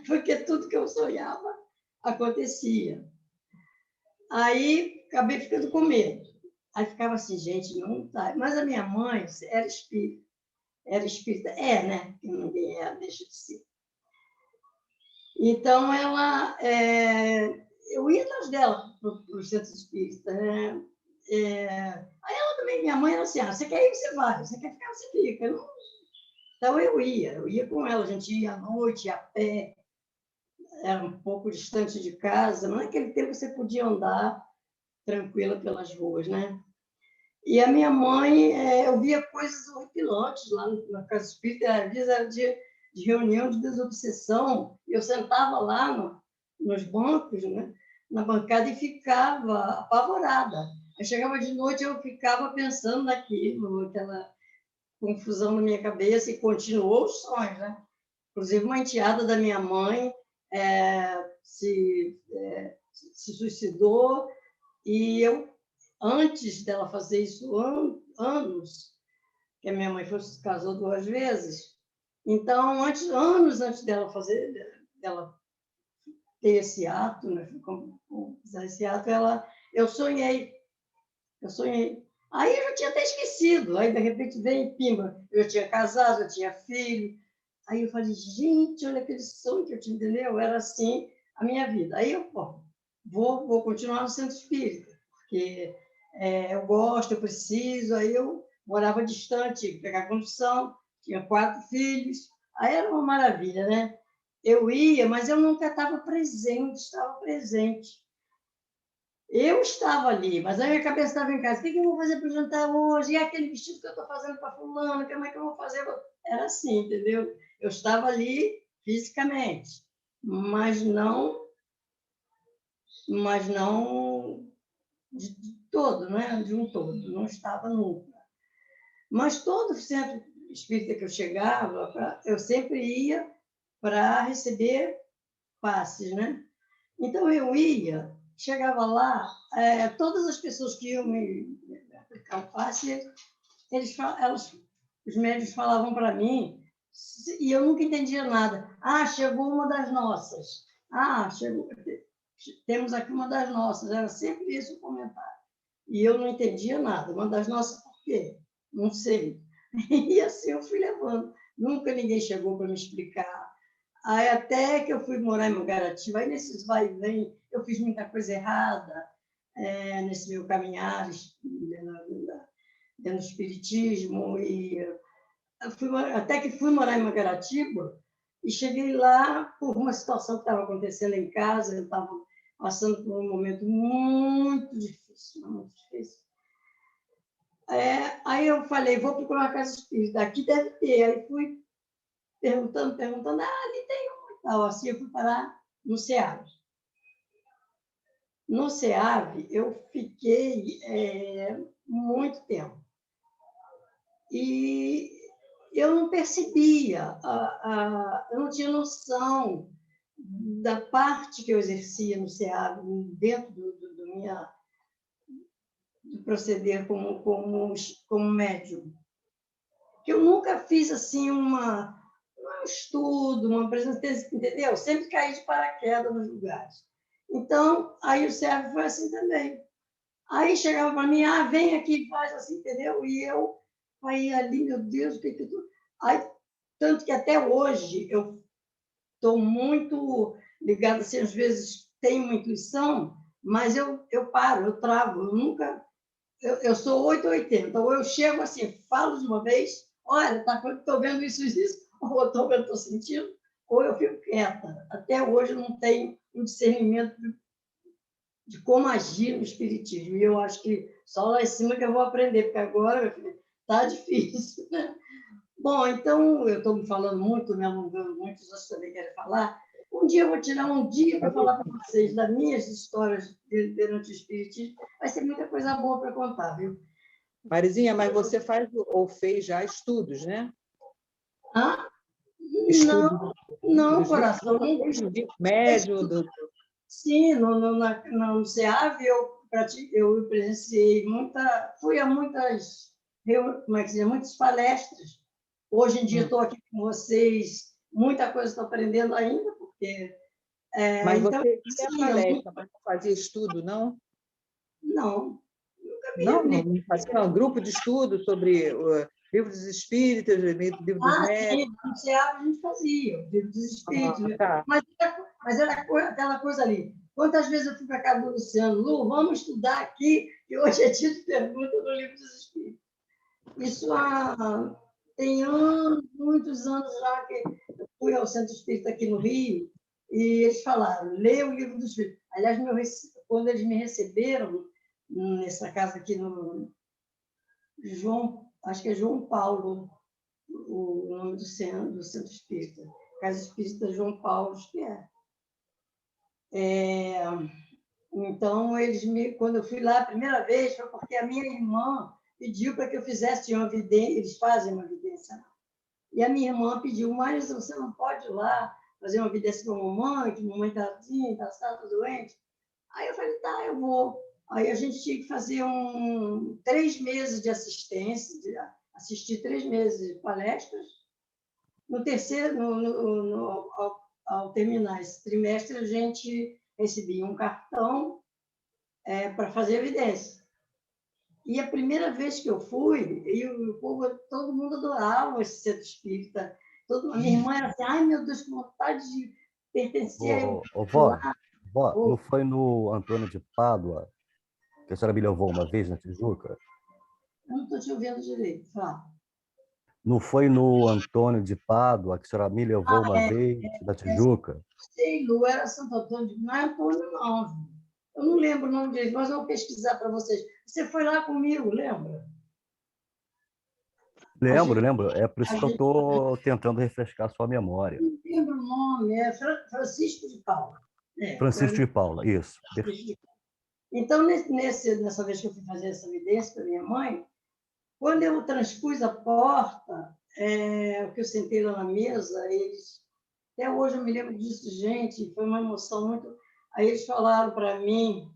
Porque tudo que eu sonhava acontecia. Aí acabei ficando com medo. Aí ficava assim, gente, não tá. Mas a minha mãe era espírita. Era espírita. É, né? Que ninguém é, deixa de ser. Então, eu ia atrás dela para o centro espírita. Né? Aí ela também, minha mãe era assim, você quer ir, você vai. Você quer ficar, você fica. Então, eu ia com ela. A gente ia à noite, ia a pé. Era um pouco distante de casa. Naquele tempo, você podia andar tranquila pelas ruas, né? E a minha mãe, eu via coisas horripilantes lá na casa espírita, às vezes era de reunião de desobsessão, e eu sentava lá nos bancos, né, na bancada, e ficava apavorada. Aí chegava de noite, eu ficava pensando naquilo, aquela confusão na minha cabeça, e continuou os sonhos, né? Inclusive, uma enteada da minha mãe se suicidou, e eu, antes dela fazer isso, anos, que a minha mãe se casou 2 vezes, então, anos antes dela ter esse ato, né, esse ato, eu sonhei. Aí eu já tinha até esquecido, aí de repente vem pimba, eu já tinha casado, eu tinha filho, aí eu falei, gente, olha aquele sonho que eu tinha, entendeu? Era assim a minha vida. Aí eu, vou continuar no centro espírita, porque eu gosto, eu preciso. Aí eu morava distante, tinha que pegar condução, tinha 4 filhos, aí era uma maravilha, né? Eu ia, mas eu nunca estava presente. Eu estava ali, mas a minha cabeça estava em casa. O que eu vou fazer para o jantar hoje? E aquele vestido que eu estou fazendo para fulano, como é que eu vou fazer? Era assim, entendeu? Eu estava ali fisicamente, mas não de todo, né? De um todo, não estava nunca. Mas todo centro espírita que eu chegava, eu sempre ia para receber passes, né? Então eu ia, chegava lá, todas as pessoas que iam me aplicar o passe, os médicos falavam para mim, e eu nunca entendia nada. Chegou uma das nossas. Temos aqui uma das nossas. Era sempre isso o comentário. E eu não entendia nada. Uma das nossas, por quê? Não sei. E assim eu fui levando. Nunca ninguém chegou para me explicar. Aí até que eu fui morar em Mangaratiba, aí nesses vai e vem, eu fiz muita coisa errada nesse meu caminhar dentro do espiritismo. E até que fui morar em Mangaratiba e cheguei lá por uma situação que estava acontecendo em casa. Eu estava passando por um momento muito difícil, muito difícil. Aí eu falei, vou procurar uma casa espírita, aqui deve ter. Aí fui perguntando, ali tem uma e tal. Assim eu fui parar no SEAV. No SEAV eu fiquei muito tempo. E eu não percebia, eu não tinha noção da parte que eu exercia no SEAV, dentro do proceder como médium. Que eu nunca fiz assim um estudo, uma apresentação, entendeu? Sempre caí de paraquedas nos lugares. Então, aí o SEAV foi assim também. Aí chegava para mim, vem aqui, faz assim, entendeu? E eu aí ali, meu Deus, o que que eu tô... Aí, tanto que até hoje eu estou muito ligada, assim, às vezes tenho uma intuição, mas eu paro, eu travo, eu nunca... Eu sou 880, ou eu chego assim, falo de uma vez, olha, estou vendo isso, ou estou sentindo, ou eu fico quieta. Até hoje eu não tenho um discernimento de como agir no espiritismo. E eu acho que só lá em cima que eu vou aprender, porque agora, meu filho, está difícil, né? Bom, então, eu estou me falando muito, me alongando muito, os outros também querem falar. Um dia eu vou tirar um dia para falar para vocês das minhas histórias durante o espiritismo. Vai ser muita coisa boa para contar, viu? Marizinha, mas você faz ou fez já estudos, né? Não, coração. Médio Sim, no SEAV eu presenciei fui a muitas, como é que se diz, muitas palestras. Hoje em dia estou aqui com vocês, muita coisa estou aprendendo ainda, porque... Mas então, você ia palestra, mas não fazia estudo, não? Não, nunca vi. Não fazia um grupo de estudo sobre o livro dos espíritas, livro dos médicos? Sim, no SEAV a gente fazia, o livro dos espíritos. Tá. Mas era aquela coisa ali. Quantas vezes eu fui para casa do Luciano, Lu, vamos estudar aqui, que hoje é dia de pergunta no livro dos espíritos. Isso tem anos, muitos anos já que eu fui ao Centro Espírita aqui no Rio, e eles falaram, leia o livro dos espíritos. Aliás, quando eles me receberam nessa casa aqui no acho que é João Paulo, o nome do centro espírita, Casa Espírita João Paulo, acho que é. Então, quando eu fui lá a primeira vez, foi porque a minha irmã pediu para que eu fizesse uma evidência, eles fazem uma evidência. E a minha irmã pediu, mas você não pode ir lá fazer uma evidência com a mamãe, que a mamãe está assim, está doente. Aí eu falei, tá, eu vou. Aí a gente tinha que fazer 3 meses de assistência, assistir 3 meses de palestras. No terceiro, ao terminar esse trimestre, a gente recebia um cartão para fazer evidência. E a primeira vez que eu fui, o povo, todo mundo adorava esse centro espírita. A minha irmã era assim, ai meu Deus, que vontade de pertencer. Vó, não foi no Antônio de Pádua que a senhora me levou uma vez na Tijuca? Eu não estou te ouvindo direito, fala. Não foi no Antônio de Pádua que a senhora me levou uma vez da Tijuca? Sei, Lu, era Santo Antônio, não é Antônio, não. Eu não lembro o nome dele, mas eu vou pesquisar para vocês. Você foi lá comigo, lembra? Lembro. É por isso que eu estou tentando refrescar a sua memória. Não lembro o nome, é Francisco de Paula. Francisco de Paula, isso. Então, nessa vez que eu fui fazer essa evidência para minha mãe, quando eu transpus a porta, que eu sentei lá na mesa, até hoje eu me lembro disso, gente, foi uma emoção muito... Aí eles falaram para mim,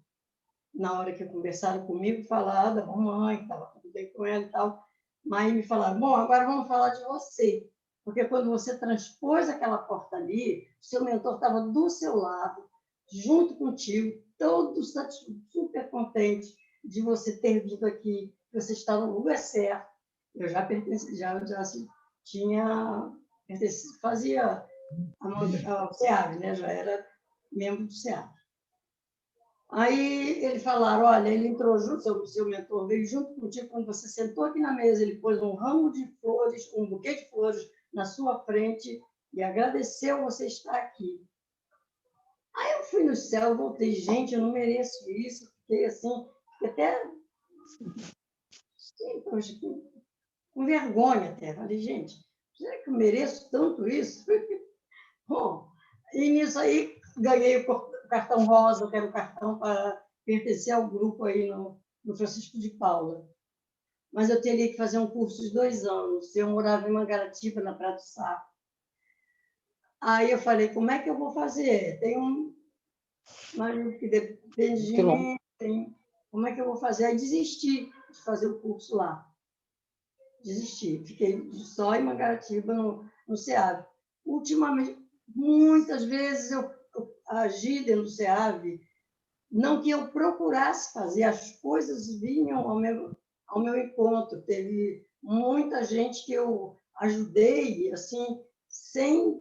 na hora que conversaram comigo, falaram da mamãe, que estava tudo bem com ela e tal, mas me falaram, bom, agora vamos falar de você, porque quando você transpôs aquela porta ali, o seu mentor estava do seu lado, junto contigo, todo super contente de você ter vindo aqui, que você está no lugar certo. Eu já tinha fazia ao SEAV, né? Já era membro do SEAV. Aí eles falaram, olha, ele entrou junto, o seu mentor veio junto contigo, quando você sentou aqui na mesa, ele pôs um ramo de flores, um buquê de flores na sua frente e agradeceu você estar aqui. Aí eu fui no céu, voltei, gente, eu não mereço isso. Fiquei assim, até sim, poxa, com vergonha até. Falei, gente, será que eu mereço tanto isso? Bom, e nisso aí ganhei o cartão rosa, que era o cartão para pertencer ao grupo aí no Francisco de Paula. Mas eu teria que fazer um curso de 2 anos. Eu morava em Mangaratiba, na Praia do Saco. Aí eu falei, como é que eu vou fazer? Tem um marido que depende de mim, como é que eu vou fazer? Aí desisti de fazer o curso lá. Desisti. Fiquei só em Mangaratiba, no SEAV. Ultimamente, muitas vezes eu agi dentro do SEAV, não que eu procurasse fazer, as coisas vinham ao meu encontro. Teve muita gente que eu ajudei, assim, sem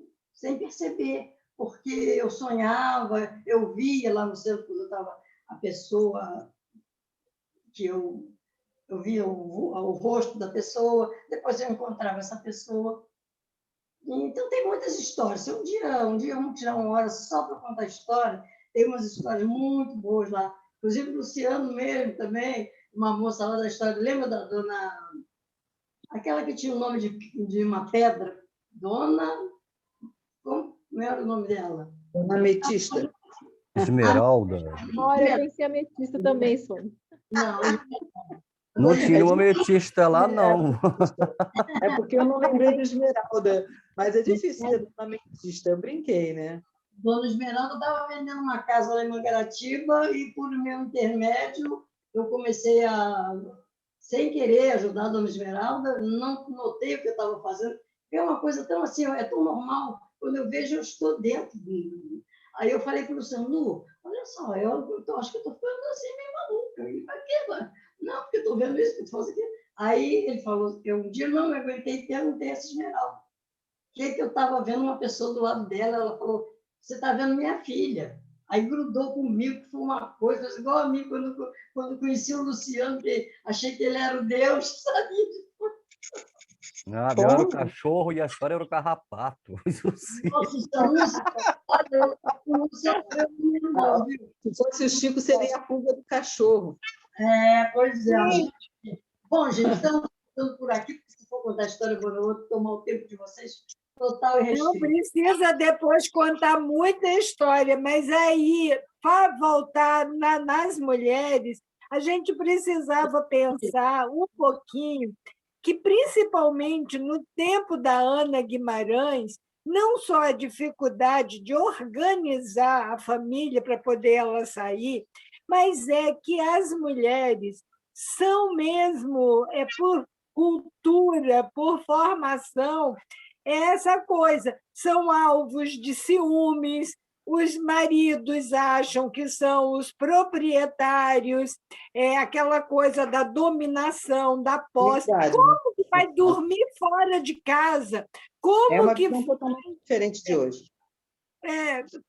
perceber, porque eu sonhava, eu via lá no centro, quando eu estava, a pessoa que eu via o rosto da pessoa, depois eu encontrava essa pessoa. Então, tem muitas histórias. Se um dia vamos tirar uma hora só para contar história, tem umas histórias muito boas lá. Inclusive, o Luciano mesmo também, uma moça lá da história. Lembra da dona... Aquela que tinha o nome de uma pedra? Dona... Como era o nome dela? Dona Ametista. Esmeralda. Olha, eu pensei ametista também, Sônia. Não, Não tinha uma ametista lá, não. É porque eu não lembrei de Esmeralda, mas é difícil ser Dona Ametista. Eu brinquei, né? Dona Esmeralda estava vendendo uma casa lá em Mangaratiba e, por meu intermédio, eu comecei a, sem querer, ajudar a Dona Esmeralda. Não notei o que eu estava fazendo. É uma coisa tão assim, é tão normal. Quando eu vejo, eu estou dentro. Aí eu falei para o Luciano, Lu, olha só, eu acho que eu estou ficando assim meio maluca. E para quê? Não, porque eu estou vendo isso, que eu faço aquilo. Aí ele falou, um dia não me aguentei e perguntei a essa Esmeralda. Que eu estava vendo uma pessoa do lado dela, ela falou, você está vendo minha filha. Aí grudou comigo, que foi uma coisa, igual a mim, quando conheci o Luciano, que achei que ele era o Deus, sabe? Ah, meu era o cachorro e a história era o carrapato. Isso sim. Nossa, o Luciano foi não, viu? Se fosse o Chico, seria a pulga do cachorro. Pois é. Bom, gente, estamos por aqui, porque se for contar a história, eu vou tomar o tempo de vocês total e restrito. Não precisa depois contar muita história, mas aí, para voltar nas mulheres, a gente precisava pensar um pouquinho que, principalmente no tempo da Ana Guimarães, não só a dificuldade de organizar a família para poder ela sair, mas é que as mulheres são mesmo, por cultura, por formação, essa coisa, são alvos de ciúmes, os maridos acham que são os proprietários, aquela coisa da dominação, da posse. Verdade. Como que vai dormir fora de casa? Como uma que visão totalmente diferente de hoje.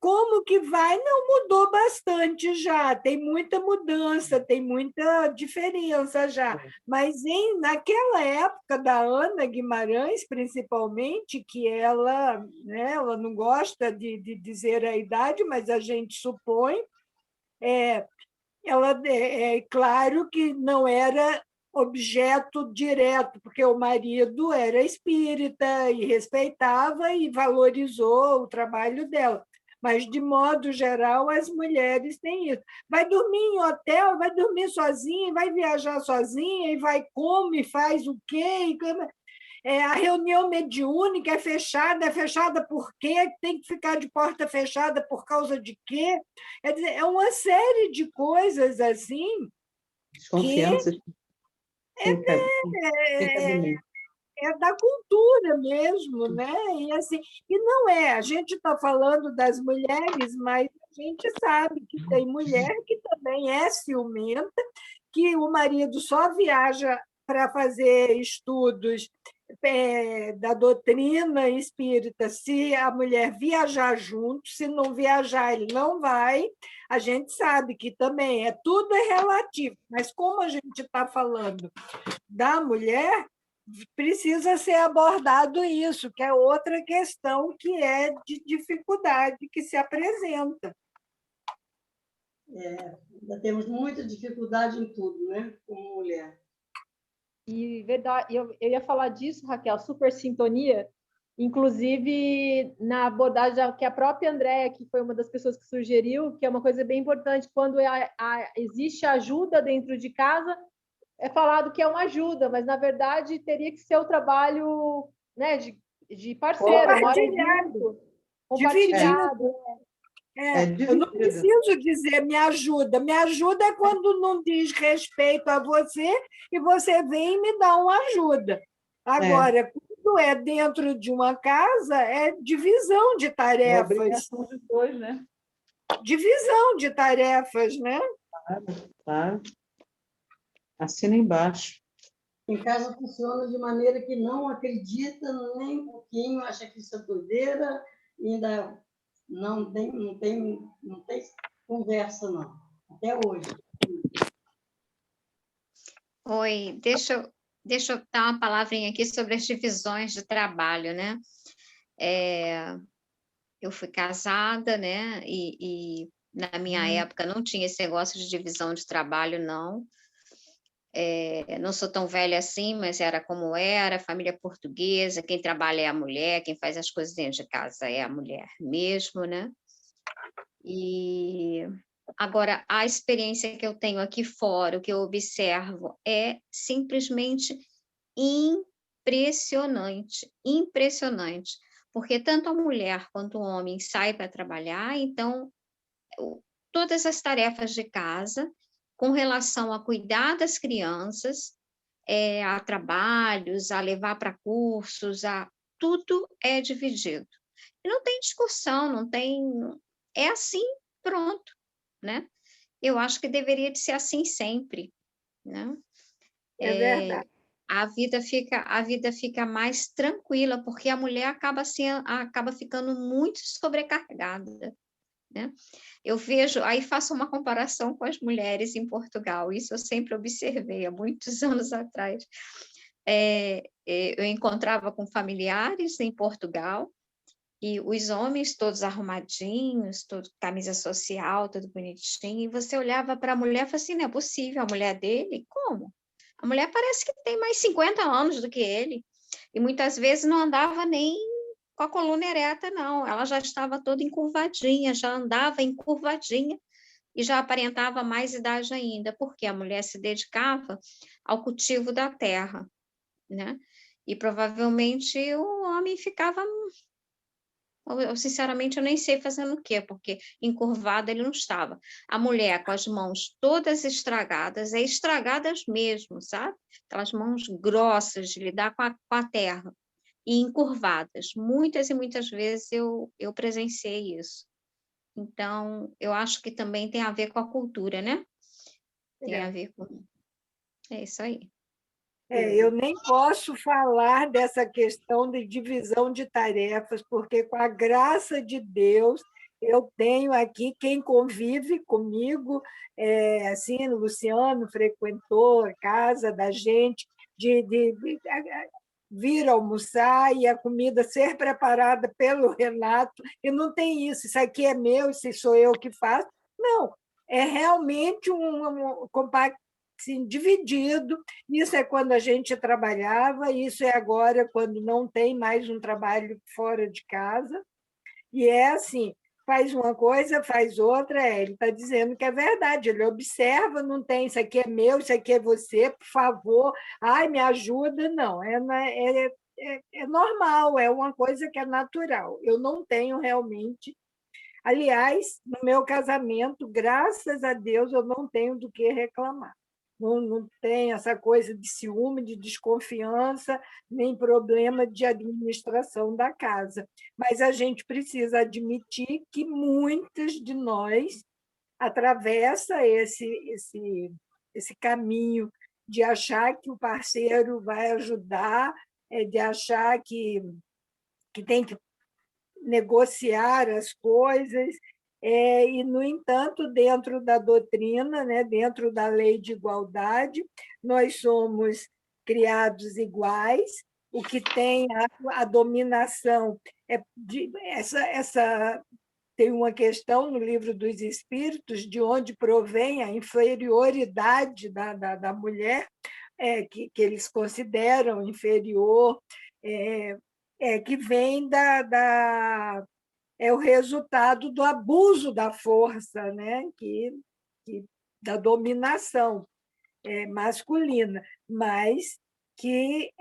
Como que vai? Não, mudou bastante já, tem muita mudança, tem muita diferença já. Mas naquela época da Ana Guimarães, principalmente, que ela, né, ela não gosta de dizer a idade, mas a gente supõe, ela é claro que não era objeto direto, porque o marido era espírita e respeitava e valorizou o trabalho dela. Mas, de modo geral, as mulheres têm isso. Vai dormir em hotel, vai dormir sozinha, vai viajar sozinha, e vai como, e faz o quê? A reunião mediúnica é fechada por quê? Tem que ficar de porta fechada por causa de quê? Quer dizer, é uma série de coisas assim. Desconfiança. É da cultura mesmo, né? E assim, e não a gente está falando das mulheres, mas a gente sabe que tem mulher que também é ciumenta, que o marido só viaja para fazer estudos da doutrina espírita, se a mulher viajar junto, se não viajar, ele não vai. A gente sabe que também tudo é relativo, mas como a gente está falando da mulher, precisa ser abordado isso, que é outra questão que é de dificuldade que se apresenta. Ainda temos muita dificuldade em tudo, né? Como mulher. E verdade, eu ia falar disso, Raquel, super sintonia. Inclusive, na abordagem que a própria Andréa, que foi uma das pessoas que sugeriu, que é uma coisa bem importante, quando existe ajuda dentro de casa, é falado que é uma ajuda, mas, na verdade, teria que ser o trabalho, né, de parceiro, mora junto, compartilhado. Eu não preciso dizer me ajuda. Me ajuda é quando não diz respeito a você e você vem e me dá uma ajuda. Agora, quando é dentro de uma casa, é divisão de tarefas. É obrigação dos dois, né? Divisão de tarefas, né? Claro. Assina embaixo. Em casa funciona de maneira que não acredita nem um pouquinho, acha que isso é doideira, ainda não tem conversa, não. Até hoje. Oi, deixa eu dar uma palavrinha aqui sobre as divisões de trabalho, né? Eu fui casada, né? E na minha época não tinha esse negócio de divisão de trabalho, não. Não sou tão velha assim, mas era como era, família portuguesa, quem trabalha é a mulher, quem faz as coisas dentro de casa é a mulher mesmo, né? E agora, a experiência que eu tenho aqui fora, o que eu observo, é simplesmente impressionante, impressionante, porque tanto a mulher quanto o homem saem para trabalhar, então, todas as tarefas de casa, com relação a cuidar das crianças, a trabalhos, a levar para cursos, tudo é dividido. E não tem discussão, não tem... É assim, pronto, né? Eu acho que deveria de ser assim sempre, né? É verdade. A vida fica mais tranquila, porque a mulher acaba ficando muito sobrecarregada, né? Eu vejo, aí faço uma comparação com as mulheres em Portugal, isso eu sempre observei há muitos anos atrás. Eu encontrava com familiares em Portugal, e os homens todos arrumadinhos, todo, camisa social, tudo bonitinho, e você olhava para a mulher e falava assim, não é possível, a mulher dele? Como? A mulher parece que tem mais 50 anos do que ele, e muitas vezes não andava nem com a coluna ereta, não, ela já estava toda encurvadinha, já andava encurvadinha, e já aparentava mais idade ainda, porque a mulher se dedicava ao cultivo da terra, né? E provavelmente o homem ficava... sinceramente, eu nem sei fazendo o quê, porque encurvado ele não estava. A mulher com as mãos todas estragadas, estragadas mesmo, sabe? Aquelas mãos grossas de lidar com a terra, e encurvadas. Muitas e muitas vezes eu presenciei isso. Então, eu acho que também tem a ver com a cultura, né? Tem a ver com... É isso aí. Eu nem posso falar dessa questão de divisão de tarefas, porque, com a graça de Deus, eu tenho aqui quem convive comigo, assim, o Luciano frequentou a casa da gente, de vir almoçar e a comida ser preparada pelo Renato, e não tem isso aqui é meu, isso sou eu que faço. Não, é realmente um compacto, assim, dividido. Isso é quando a gente trabalhava, isso é agora quando não tem mais um trabalho fora de casa. E é assim, faz uma coisa, faz outra, ele está dizendo que é verdade, ele observa, não tem, isso aqui é meu, isso aqui é você, por favor, ai, me ajuda, não, é normal, é uma coisa que é natural. Eu não tenho realmente... Aliás, no meu casamento, graças a Deus, eu não tenho do que reclamar. Não tem essa coisa de ciúme, de desconfiança, nem problema de administração da casa. Mas a gente precisa admitir que muitas de nós atravessa esse caminho de achar que o parceiro vai ajudar, de achar que tem que negociar as coisas, e, no entanto, dentro da doutrina, né, dentro da lei de igualdade, nós somos criados iguais, o que tem a dominação essa tem uma questão no Livro dos Espíritos de onde provém a inferioridade da mulher, que eles consideram inferior, que vem é o resultado do abuso da força, né? Da dominação masculina, mas que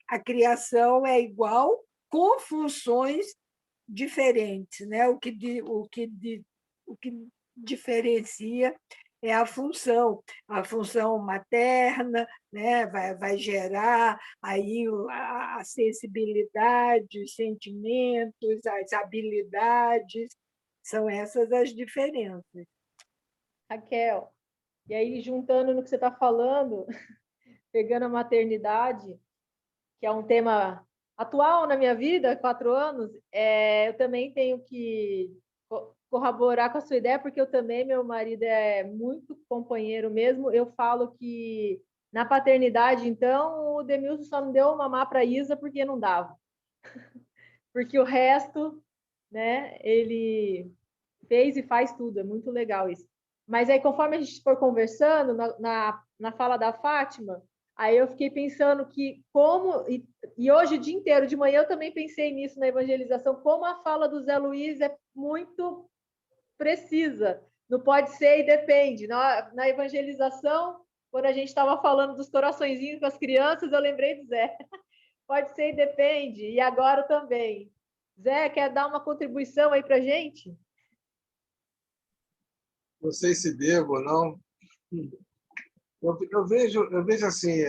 a criação é igual com funções diferentes, né? O que diferencia é a função materna, né? vai gerar aí a sensibilidade, os sentimentos, as habilidades, são essas as diferenças. Raquel, e aí juntando no que você está falando, pegando a maternidade, que é um tema atual na minha vida, 4 anos, eu também tenho que corroborar com a sua ideia, porque eu também, meu marido é muito companheiro mesmo. Eu falo que na paternidade, então, o Demilson só não deu mamar para a Isa porque não dava. Porque o resto, né, ele fez e faz tudo, é muito legal isso. Mas aí, conforme a gente for conversando, na fala da Fátima, aí eu fiquei pensando que e hoje o dia inteiro, de manhã eu também pensei nisso na evangelização, como a fala do Zé Luiz é muito precisa, não pode ser e depende. Na evangelização, quando a gente estava falando dos coraçõezinhos com as crianças, eu lembrei do Zé. Pode ser e depende, e agora também. Zé, quer dar uma contribuição aí para a gente? Não sei se devo ou não. Eu vejo assim,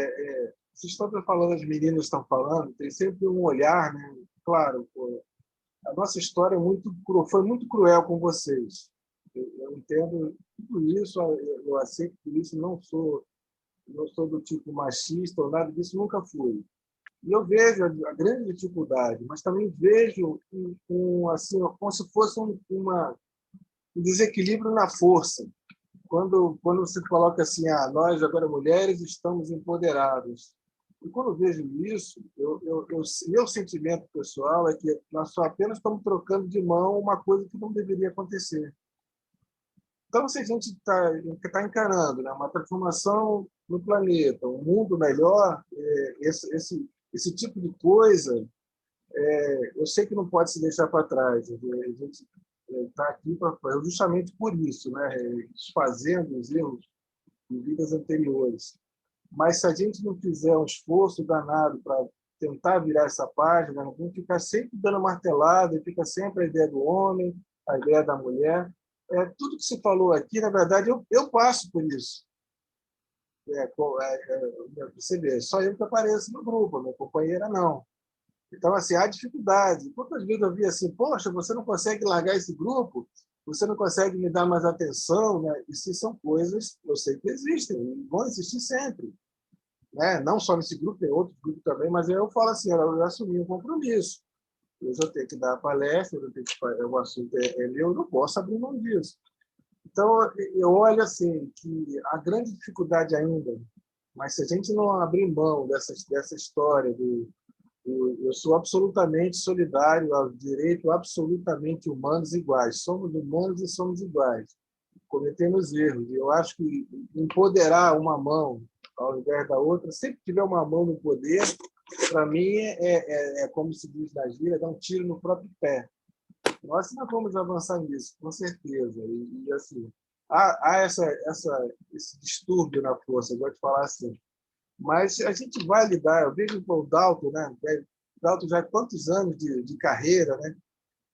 vocês estão falando, as meninas estão falando, tem sempre um olhar, né? Claro, a nossa história foi muito cruel com vocês. Eu entendo tudo isso, eu aceito tudo isso, não sou do tipo machista ou nada disso, nunca fui. E eu vejo a grande dificuldade, mas também vejo assim, como se fosse um desequilíbrio na força. Quando você coloca assim, nós agora mulheres estamos empoderadas. E quando eu vejo isso, meu sentimento pessoal é que nós só apenas estamos trocando de mão uma coisa que não deveria acontecer. Então, se a gente está encarando, né, uma transformação no planeta, um mundo melhor, esse tipo de coisa, eu sei que não pode se deixar para trás. A gente está aqui justamente por isso, né, desfazendo os erros de vidas anteriores. Mas se a gente não fizer um esforço danado para tentar virar essa página, vamos ficar sempre dando martelada, e fica sempre a ideia do homem, a ideia da mulher. Tudo que se falou aqui, na verdade, eu passo por isso. Você vê, só eu que apareço no grupo, minha companheira não. Então, assim, há dificuldade. Quantas vezes eu vi assim, poxa, você não consegue largar esse grupo? Você não consegue me dar mais atenção? Né? Isso são coisas, eu sei que existem, e vão existir sempre. Né? Não só nesse grupo, tem outros grupos também, mas eu falo assim, eu assumi um compromisso. Eu já tenho que dar a palestra, o assunto é meu, eu não posso abrir mão disso. Então, eu olho assim, que a grande dificuldade ainda, mas se a gente não abrir mão dessa história eu sou absolutamente solidário ao direito absolutamente humanos iguais. Somos humanos e somos iguais. Cometemos erros. E eu acho que empoderar uma mão ao invés da outra, sempre que tiver uma mão no poder, para mim é como se diz na gíria, dar um tiro no próprio pé. Nós não vamos avançar nisso, com certeza. E assim, há esse distúrbio na força, eu gosto de falar assim. Mas a gente vai lidar. Eu vejo o Dalton, né? O Dalton já há quantos anos de carreira, né?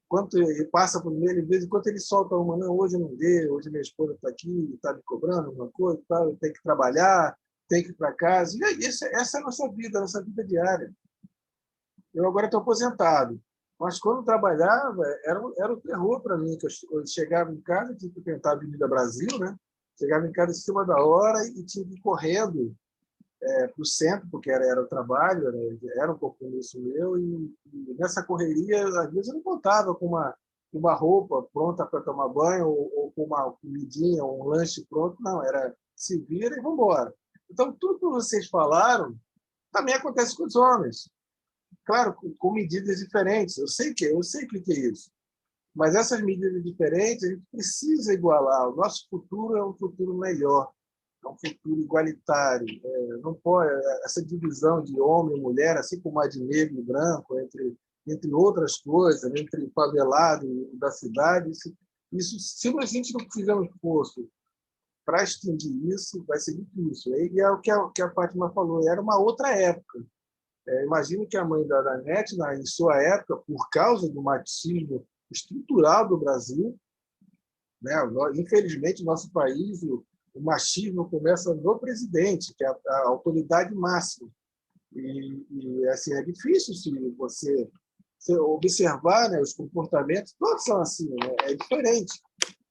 Quanto ele passa por ele, de vez em quando ele solta uma, não, hoje não deu, hoje minha esposa está aqui, está me cobrando alguma coisa, tá, eu tenho que trabalhar, tenho que ir para casa. E essa é a nossa vida diária. Eu agora estou aposentado, mas quando trabalhava, era um terror para mim, que eu chegava em casa, tinha que tentar a Avenida Brasil, né? Chegava em casa em cima da hora e tinha que ir correndo para o centro, porque era o trabalho, era um compromisso meu, e nessa correria, às vezes eu não contava com uma roupa pronta para tomar banho, ou com uma comidinha, ou um lanche pronto, não, era se vira e vamos embora. Então, tudo que vocês falaram também acontece com os homens. Claro, com medidas diferentes, eu sei que é isso. Mas essas medidas diferentes, a gente precisa igualar. O nosso futuro é um futuro melhor, é um futuro igualitário. Não pode essa divisão de homem e mulher, assim como a de negro e branco, entre outras coisas, entre favelado e da cidade. Isso, se a gente não fizer um esforço para extinguir isso, vai ser difícil. E é o que a Fátima falou, era uma outra época. Imagino que a mãe da Anete, em sua época, por causa do machismo estrutural do Brasil, né? Infelizmente, no nosso país, o machismo começa no presidente, que é a autoridade máxima. E assim, é difícil se você observar, né, os comportamentos, todos são assim, né? É diferente.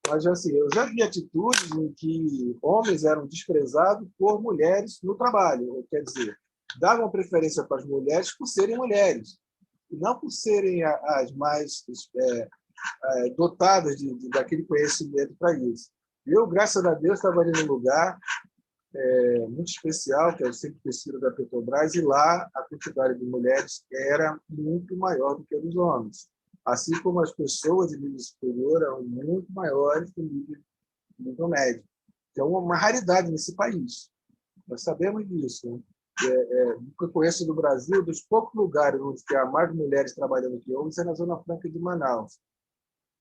Mas assim, eu já vi atitudes em que homens eram desprezados por mulheres no trabalho, quer dizer, davam preferência para as mulheres por serem mulheres, e não por serem as mais dotadas daquele conhecimento para isso. Eu, graças a Deus, trabalhei num lugar muito especial, que é o Centro de Pesquisa da Petrobras, e lá a quantidade de mulheres era muito maior do que a dos homens. Assim como as pessoas de nível superior eram muito maiores do nível médio. É uma raridade nesse país. Nós sabemos disso. Né? Eu conheço do Brasil, dos poucos lugares onde há mais mulheres trabalhando que homens, é na Zona Franca de Manaus.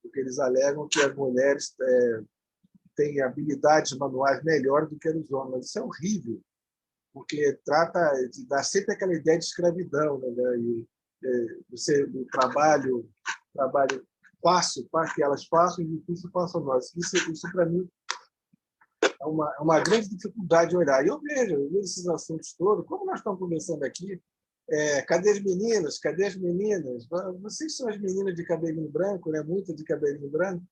Porque eles alegam que as mulheres têm habilidades manuais melhores do que os homens. Mas isso é horrível, porque trata de dar sempre aquela ideia de escravidão, né? Do trabalho fácil para que elas façam e difícil façam nós. Isso para mim, é uma grande dificuldade de olhar. E eu vejo esses assuntos todos, como nós estamos conversando aqui, cadê as meninas? Cadê as meninas? Vocês são as meninas de cabelinho branco, né? Muitas de cabelinho branco,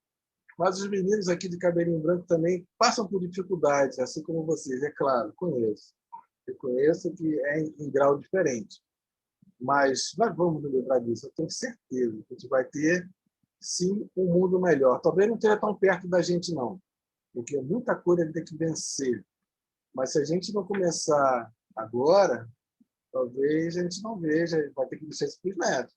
mas os meninos aqui de cabelinho branco também passam por dificuldades, assim como vocês, é claro, conheço. Eu conheço que é em grau diferente. Mas nós vamos nos livrar disso, eu tenho certeza que a gente vai ter, sim, um mundo melhor. Talvez não esteja tão perto da gente, não, porque muita coisa tem que vencer. Mas se a gente não começar agora, talvez a gente não veja, vai ter que deixar isso para os netos.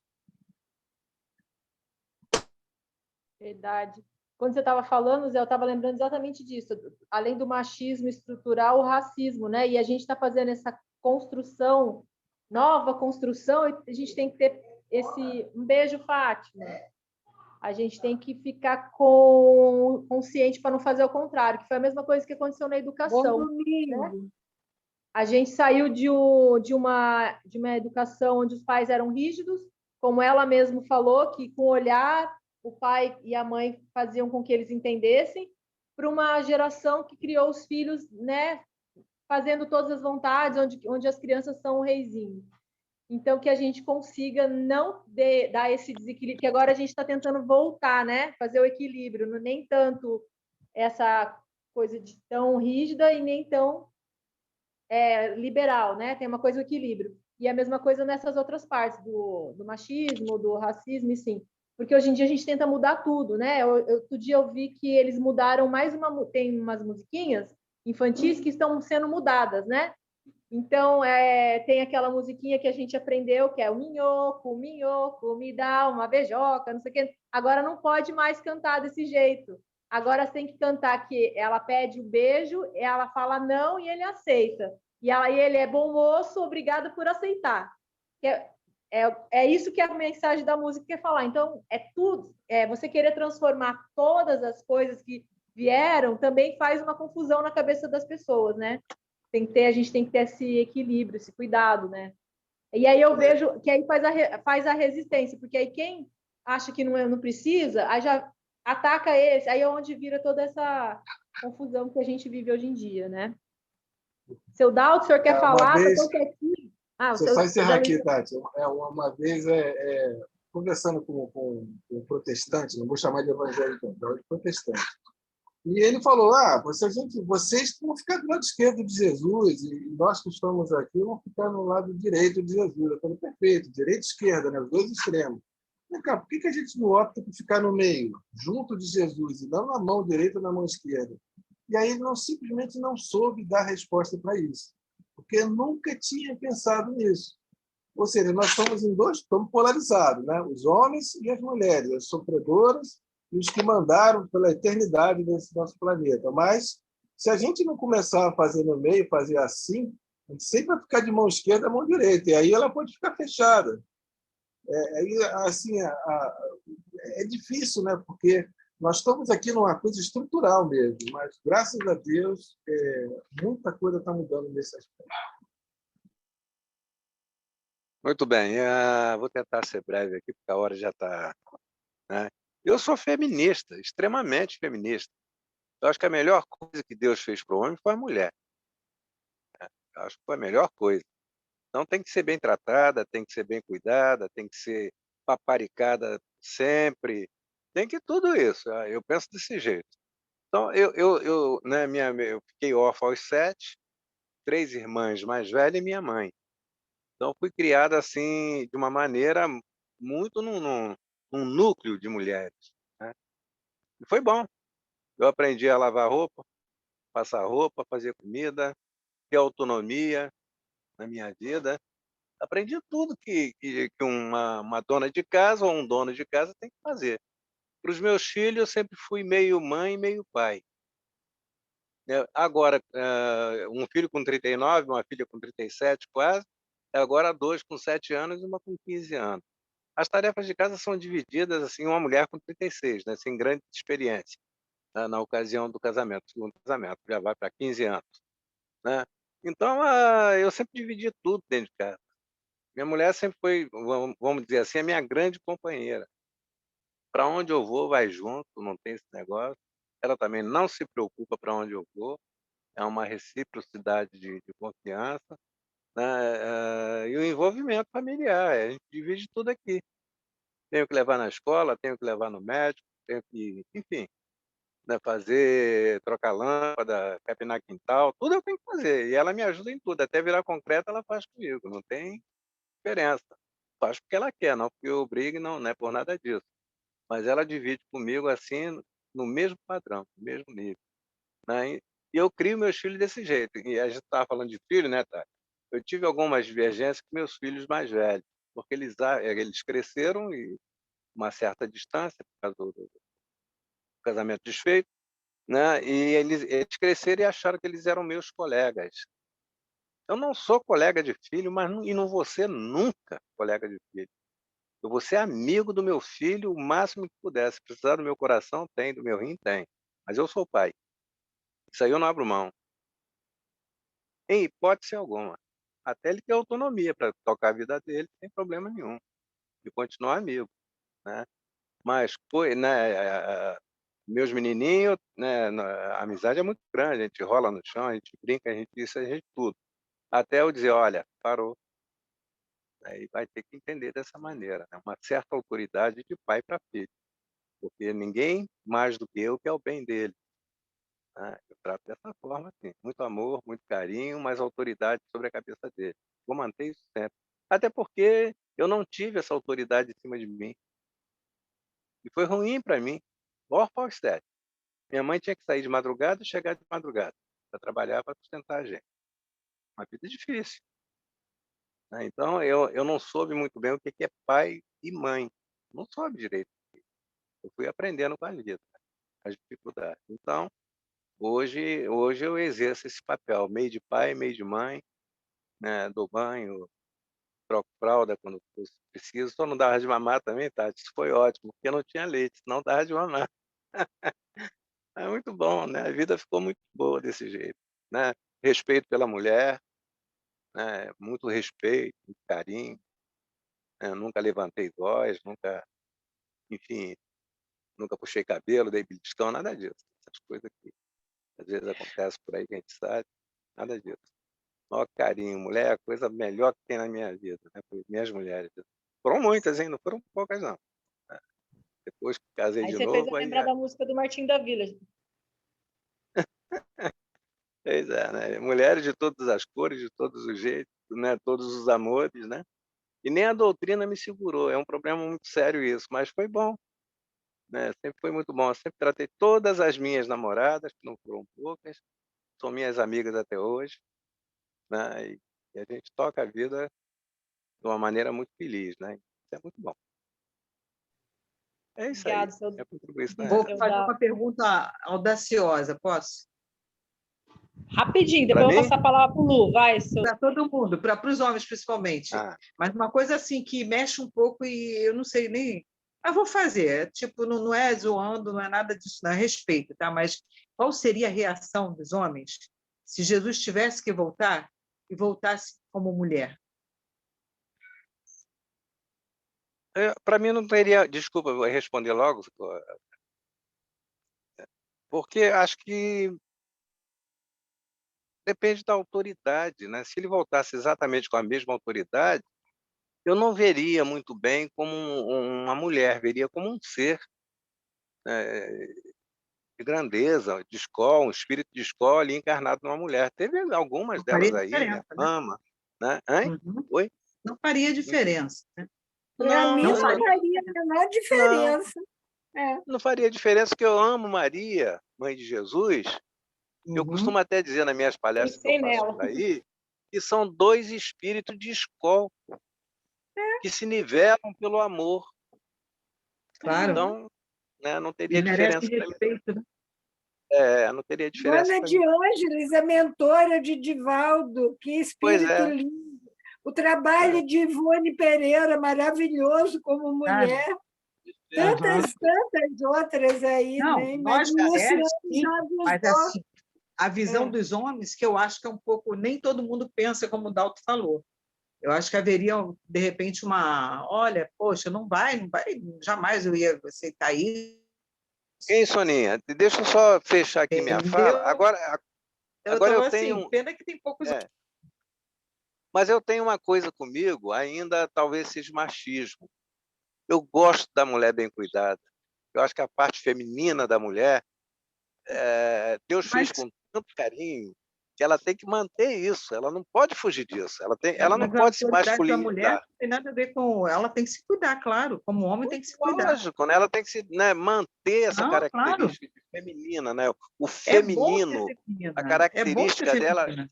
Verdade. Quando você estava falando, Zé, eu estava lembrando exatamente disso. Além do machismo estrutural, o racismo, né? E a gente está fazendo essa construção, nova construção, e a gente tem que ter um beijo, Fátima. A gente tem que ficar consciente para não fazer o contrário, que foi a mesma coisa que aconteceu na educação. Bom domingo. Né? A gente saiu de uma educação onde os pais eram rígidos, como ela mesma falou, que com o olhar o pai e a mãe faziam com que eles entendessem, para uma geração que criou os filhos, né, fazendo todas as vontades, onde as crianças são o reizinho. Então, que a gente consiga não dar esse desequilíbrio, que agora a gente está tentando voltar, né, fazer o equilíbrio, nem tanto essa coisa de tão rígida e nem tão liberal, né? Tem uma coisa, o equilíbrio. E a mesma coisa nessas outras partes, do machismo, do racismo, e sim. Porque hoje em dia a gente tenta mudar tudo, né? Outro dia eu vi que eles mudaram tem umas musiquinhas infantis que estão sendo mudadas, né? Então, tem aquela musiquinha que a gente aprendeu, que é o minhoco, me dá uma beijoca, não sei o quê. Agora não pode mais cantar desse jeito. Agora você tem que cantar que ela pede o beijo, ela fala não e ele aceita. E ele é bom moço, obrigado por aceitar. É isso que a mensagem da música quer falar. Então, tudo. Você querer transformar todas as coisas que vieram também faz uma confusão na cabeça das pessoas, né? A gente tem que ter esse equilíbrio, esse cuidado, né? E aí eu vejo que aí faz a resistência, porque aí quem acha que não precisa, aí já ataca esse, aí é onde vira toda essa confusão que a gente vive hoje em dia, né? Seu Dalton, o senhor quer falar? Só encerrar aqui, Tati. Uma vez, conversando com um protestante, não vou chamar de evangélico, não, de protestante. E ele falou, vocês vão ficar do lado esquerdo de Jesus e nós que estamos aqui vamos ficar no lado direito de Jesus. Eu falei, perfeito, direita e esquerda, né? Os dois extremos. Vem cá, por que a gente não opta por ficar no meio, junto de Jesus, e não na mão direita ou na mão esquerda? E aí ele simplesmente não soube dar resposta para isso, porque nunca tinha pensado nisso. Ou seja, nós estamos polarizados, né? Os homens e as mulheres, as sofredoras e os que mandaram pela eternidade nesse nosso planeta. Mas, se a gente não começar a fazer no meio, fazer assim, a gente sempre vai ficar de mão esquerda, mão direita, e aí ela pode ficar fechada. Aí, assim, é difícil, né? Porque nós estamos aqui numa coisa estrutural mesmo, mas, graças a Deus, muita coisa está mudando nesse aspecto. Muito bem, vou tentar ser breve aqui, porque a hora já está, né? Eu sou feminista, extremamente feminista. Eu acho que a melhor coisa que Deus fez para o homem foi a mulher. Eu acho que foi a melhor coisa. Então tem que ser bem tratada, tem que ser bem cuidada, tem que ser paparicada sempre, tem que tudo isso. Eu penso desse jeito. Então né, eu fiquei órfão aos 7, 3 irmãs mais velhas e minha mãe. Então fui criada assim de uma maneira muito num núcleo de mulheres, né? E foi bom. Eu aprendi a lavar roupa, passar roupa, fazer comida, ter autonomia na minha vida. Aprendi tudo que uma dona de casa ou um dono de casa tem que fazer. Para os meus filhos, eu sempre fui meio mãe, meio pai. Agora, um filho com 39, uma filha com 37 quase, agora 2 com 7 anos e uma com 15 anos. As tarefas de casa são divididas, assim, uma mulher com 36, né, sem grande experiência, né, na ocasião do casamento, segundo casamento, já vai para 15 anos, né? Então, eu sempre dividi tudo dentro de casa. Minha mulher sempre foi, vamos dizer assim, a minha grande companheira. Para onde eu vou, vai junto, não tem esse negócio. Ela também não se preocupa para onde eu vou, é uma reciprocidade de confiança, né? E o envolvimento familiar, a gente divide tudo aqui. Tenho que levar na escola, tenho que levar no médico, tenho que, enfim, né, trocar lâmpada, capinar quintal, tudo eu tenho que fazer. E ela me ajuda em tudo, até virar concreto ela faz comigo, não tem diferença. Faz porque ela quer, não porque eu obrigo, não é por nada disso. Mas ela divide comigo assim, no mesmo padrão, no mesmo nível, né? E eu crio meus filhos desse jeito. E a gente estava falando de filho, né, Tati? Eu tive algumas divergências com meus filhos mais velhos, porque eles cresceram e uma certa distância por causa do casamento desfeito, né? E eles cresceram e acharam que eles eram meus colegas. Eu não sou colega de filho, e não vou ser nunca colega de filho. Eu vou ser amigo do meu filho o máximo que puder. Se precisar do meu coração, tem, do meu rim, tem. Mas eu sou pai. Isso aí eu não abro mão, em hipótese alguma. Até ele ter autonomia para tocar a vida dele, sem problema nenhum. E continuar amigo, né? Mas, meus menininhos, né, a amizade é muito grande. A gente rola no chão, a gente brinca, a gente tudo. Até eu dizer, olha, parou. Aí vai ter que entender dessa maneira, né? Uma certa autoridade de pai para filho. Porque ninguém mais do que eu quer o bem dele, né? Eu trato dessa forma, assim, muito amor, muito carinho, mas autoridade sobre a cabeça dele. Vou manter isso sempre. Até porque eu não tive essa autoridade em cima de mim. E foi ruim para mim. Órfão aos 7. Minha mãe tinha que sair de madrugada e chegar de madrugada para trabalhar, para sustentar a gente. Uma vida difícil, né? Então, eu não soube muito bem o que é pai e mãe. Não soube direito. Eu fui aprendendo com a vida, as dificuldades. Então, hoje eu exerço esse papel, meio de pai, meio de mãe, né? Dou banho, troco fralda quando preciso. Só não dava de mamar também, tá? Isso foi ótimo, porque não tinha leite, senão dava de mamar. É muito bom, né? A vida ficou muito boa desse jeito, né? Respeito pela mulher, né? Muito respeito, muito carinho, né? Nunca levantei voz, nunca, enfim, nunca puxei cabelo, dei beliscão, nada disso. Essas coisas que às vezes acontecem por aí que a gente sabe, nada disso. Maior carinho, mulher é a coisa melhor que tem na minha vida, né? Foi minhas mulheres. Foram muitas, hein? Não foram poucas, não, né? Depois que casei Aí de você fez eu novo, aí lembrar da música do Martinho da Vila. pois é, né? Mulheres de todas as cores, de todos os jeitos, né? Todos os amores, né? E nem a doutrina me segurou. É um problema muito sério isso, mas foi bom, né? Sempre foi muito bom. Eu sempre tratei todas as minhas namoradas, que não foram poucas, são minhas amigas até hoje, né? E a gente toca a vida de uma maneira muito feliz, né? Isso é muito bom. É isso aí. Obrigada, seu... Minha contribuição é Vou essa. fazer uma pergunta audaciosa, posso? Rapidinho, Para depois eu vou mim? passar a palavra para o Lu. Vai, seu... Para todo mundo, para os homens principalmente. Ah, Mas uma coisa assim que mexe um pouco e eu não sei nem. Mas vou fazer. Tipo, não é zoando, não é nada disso, não é respeito, tá? Mas qual seria a reação dos homens se Jesus tivesse que voltar e voltasse como mulher? para mim não teria. Desculpa, eu vou responder logo, porque acho que depende da autoridade, né? Se ele voltasse exatamente com a mesma autoridade, eu não veria muito bem como uma mulher, veria como um ser de grandeza, de escola, um espírito de escola ali encarnado numa mulher. Teve algumas Não delas faria aí, né? diferença, né? Mama, né? Hein? Uhum. Oi? Não faria diferença, né? Para Não, mim Não não faria. faria a menor não, diferença. É. não faria diferença, porque eu amo Maria, mãe de Jesus. Eu Uhum. costumo até dizer nas minhas palestras que eu Pensei faço nela. por aí, que são dois espíritos de escola que se nivelam pelo amor. Claro. Então, né, não E teria merece diferença para mim. respeito, né? Não teria diferença Joana para de mim. Ângeles, a mentora de Divaldo, que Pois espírito é. lindo. O trabalho de Ivone Pereira, maravilhoso como Sabe? mulher. Aham. Tantas outras aí, Não, né? Mas nós o Luciano mulheres, sim, já mas avisou. assim, a visão dos homens, que eu acho que é um pouco, nem todo mundo pensa como o Dalto falou. Eu acho que haveria, de repente, olha, poxa, não vai, jamais eu ia aceitar isso. Hein, Soninha? Deixa eu só fechar aqui minha fala. Entendeu? Eu Agora estou eu assim, tenho. pena que tem poucos. Mas eu tenho uma coisa comigo, ainda talvez seja machismo. Eu gosto da mulher bem cuidada. Eu acho que a parte feminina da mulher, Deus fez Mas, com tanto carinho que ela tem que manter isso. Ela não pode fugir disso. Ela não mas a pode se autoridade da mulher masculinizar. não tem nada a ver com. Ela tem que se cuidar, claro. Como homem tem que se cuidar. Lógico, né? Ela tem que se, né, manter essa Não, claro. característica feminina, né? O É bom ser feminino, a feminina. É bom ser característica dela, feminina.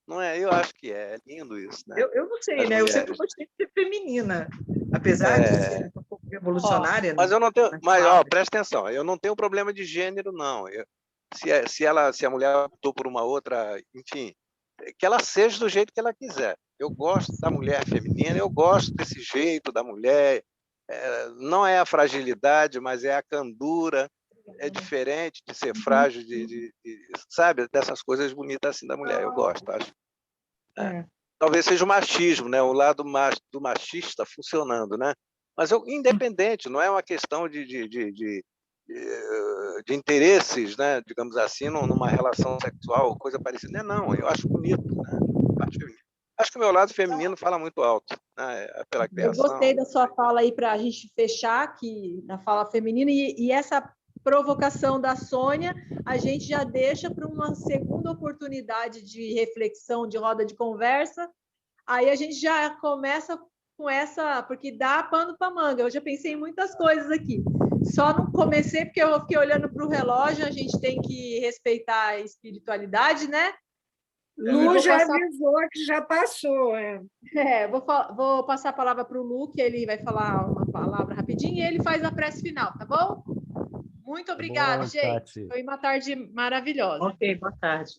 não é? Eu acho que é lindo isso, né? Eu não sei, As né? Eu sempre mulheres. gostei de ser feminina. Apesar de ser um pouco revolucionária Mas eu não tenho, nas mas palavras. presta atenção, eu não tenho problema de gênero, não. Se a mulher optou por uma outra, enfim, que ela seja do jeito que ela quiser. Eu gosto da mulher feminina, eu gosto desse jeito da mulher. Não é a fragilidade, mas é a candura. É diferente de ser frágil, sabe, dessas coisas bonitas assim da mulher. Eu gosto, acho. Talvez seja o machismo, né? O lado do machista funcionando, né? Mas independente, não é uma questão de interesses, né? Digamos assim, numa relação sexual ou coisa parecida. Não, eu acho bonito, né? Acho que o meu lado feminino fala muito alto, né? Pela Eu criação. gostei da sua fala aí para a gente fechar aqui na fala feminina e essa provocação da Sônia a gente já deixa para uma segunda oportunidade de reflexão, de roda de conversa. Aí a gente já começa com essa, porque dá pano para manga. Eu já pensei em muitas coisas aqui. Só não comecei porque eu fiquei olhando para o relógio, a gente tem que respeitar a espiritualidade, né? Lu já avisou que já passou. Vou passar a palavra para o Lu, que ele vai falar uma palavra rapidinho e ele faz a prece final, tá bom? Muito obrigada, gente. Tati. Foi uma tarde maravilhosa. Ok, boa tarde.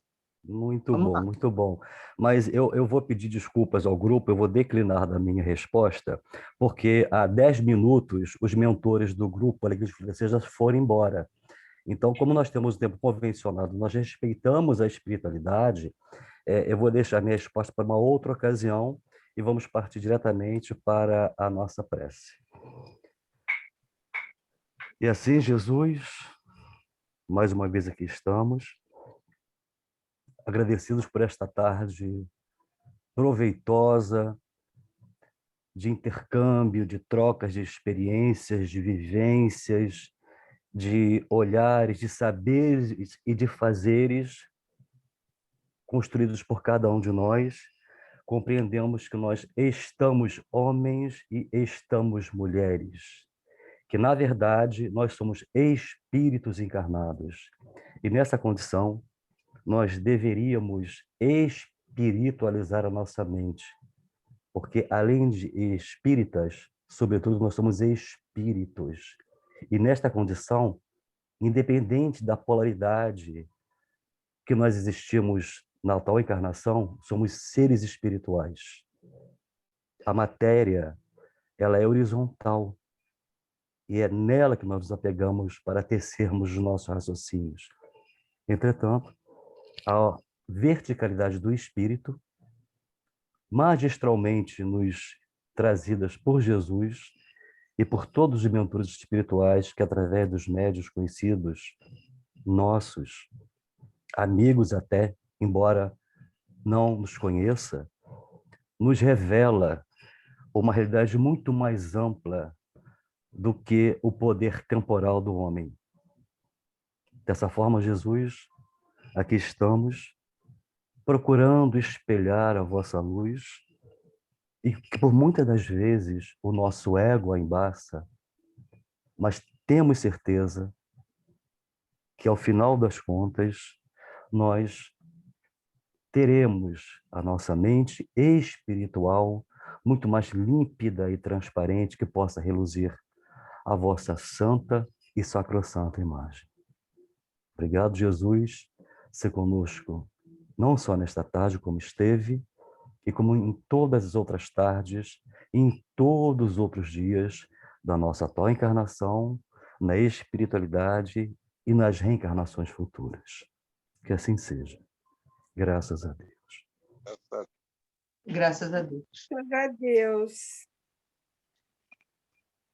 Muito Vamos bom, lá. muito bom. Mas eu vou pedir desculpas ao grupo, eu vou declinar da minha resposta, porque há 10 minutos os mentores do grupo Alegria de Florescer já foram embora. Então, como nós temos o tempo convencionado, nós respeitamos a espiritualidade, eu vou deixar minha resposta para uma outra ocasião e vamos partir diretamente para a nossa prece. E assim, Jesus, mais uma vez aqui estamos, agradecidos por esta tarde proveitosa, de intercâmbio, de trocas de experiências, de vivências, de olhares, de saberes e de fazeres construídos por cada um de nós. Compreendemos que nós estamos homens e estamos mulheres, que, na verdade, nós somos espíritos encarnados. E, nessa condição, nós deveríamos espiritualizar a nossa mente, porque, além de espíritas, sobretudo, nós somos espíritos. E nesta condição, independente da polaridade que nós existimos na tal encarnação, somos seres espirituais. A matéria, ela é horizontal, e é nela que nós nos apegamos para tecermos os nossos raciocínios. Entretanto, a verticalidade do espírito, magistralmente nos trazidas por Jesus e por todos os mentores espirituais que, através dos médiuns conhecidos, nossos, amigos até, embora não nos conheça, nos revela uma realidade muito mais ampla do que o poder temporal do homem. Dessa forma, Jesus, aqui estamos, procurando espelhar a vossa luz, e que por muitas das vezes o nosso ego a embaça, mas temos certeza que ao final das contas nós teremos a nossa mente espiritual muito mais límpida e transparente, que possa reluzir a vossa santa e sacrossanta imagem. Obrigado, Jesus, ser conosco, não só nesta tarde como esteve, e como em todas as outras tardes, e em todos os outros dias da nossa atual encarnação, na espiritualidade e nas reencarnações futuras. Que assim seja. Graças a Deus. Graças a Deus. Graças a Deus.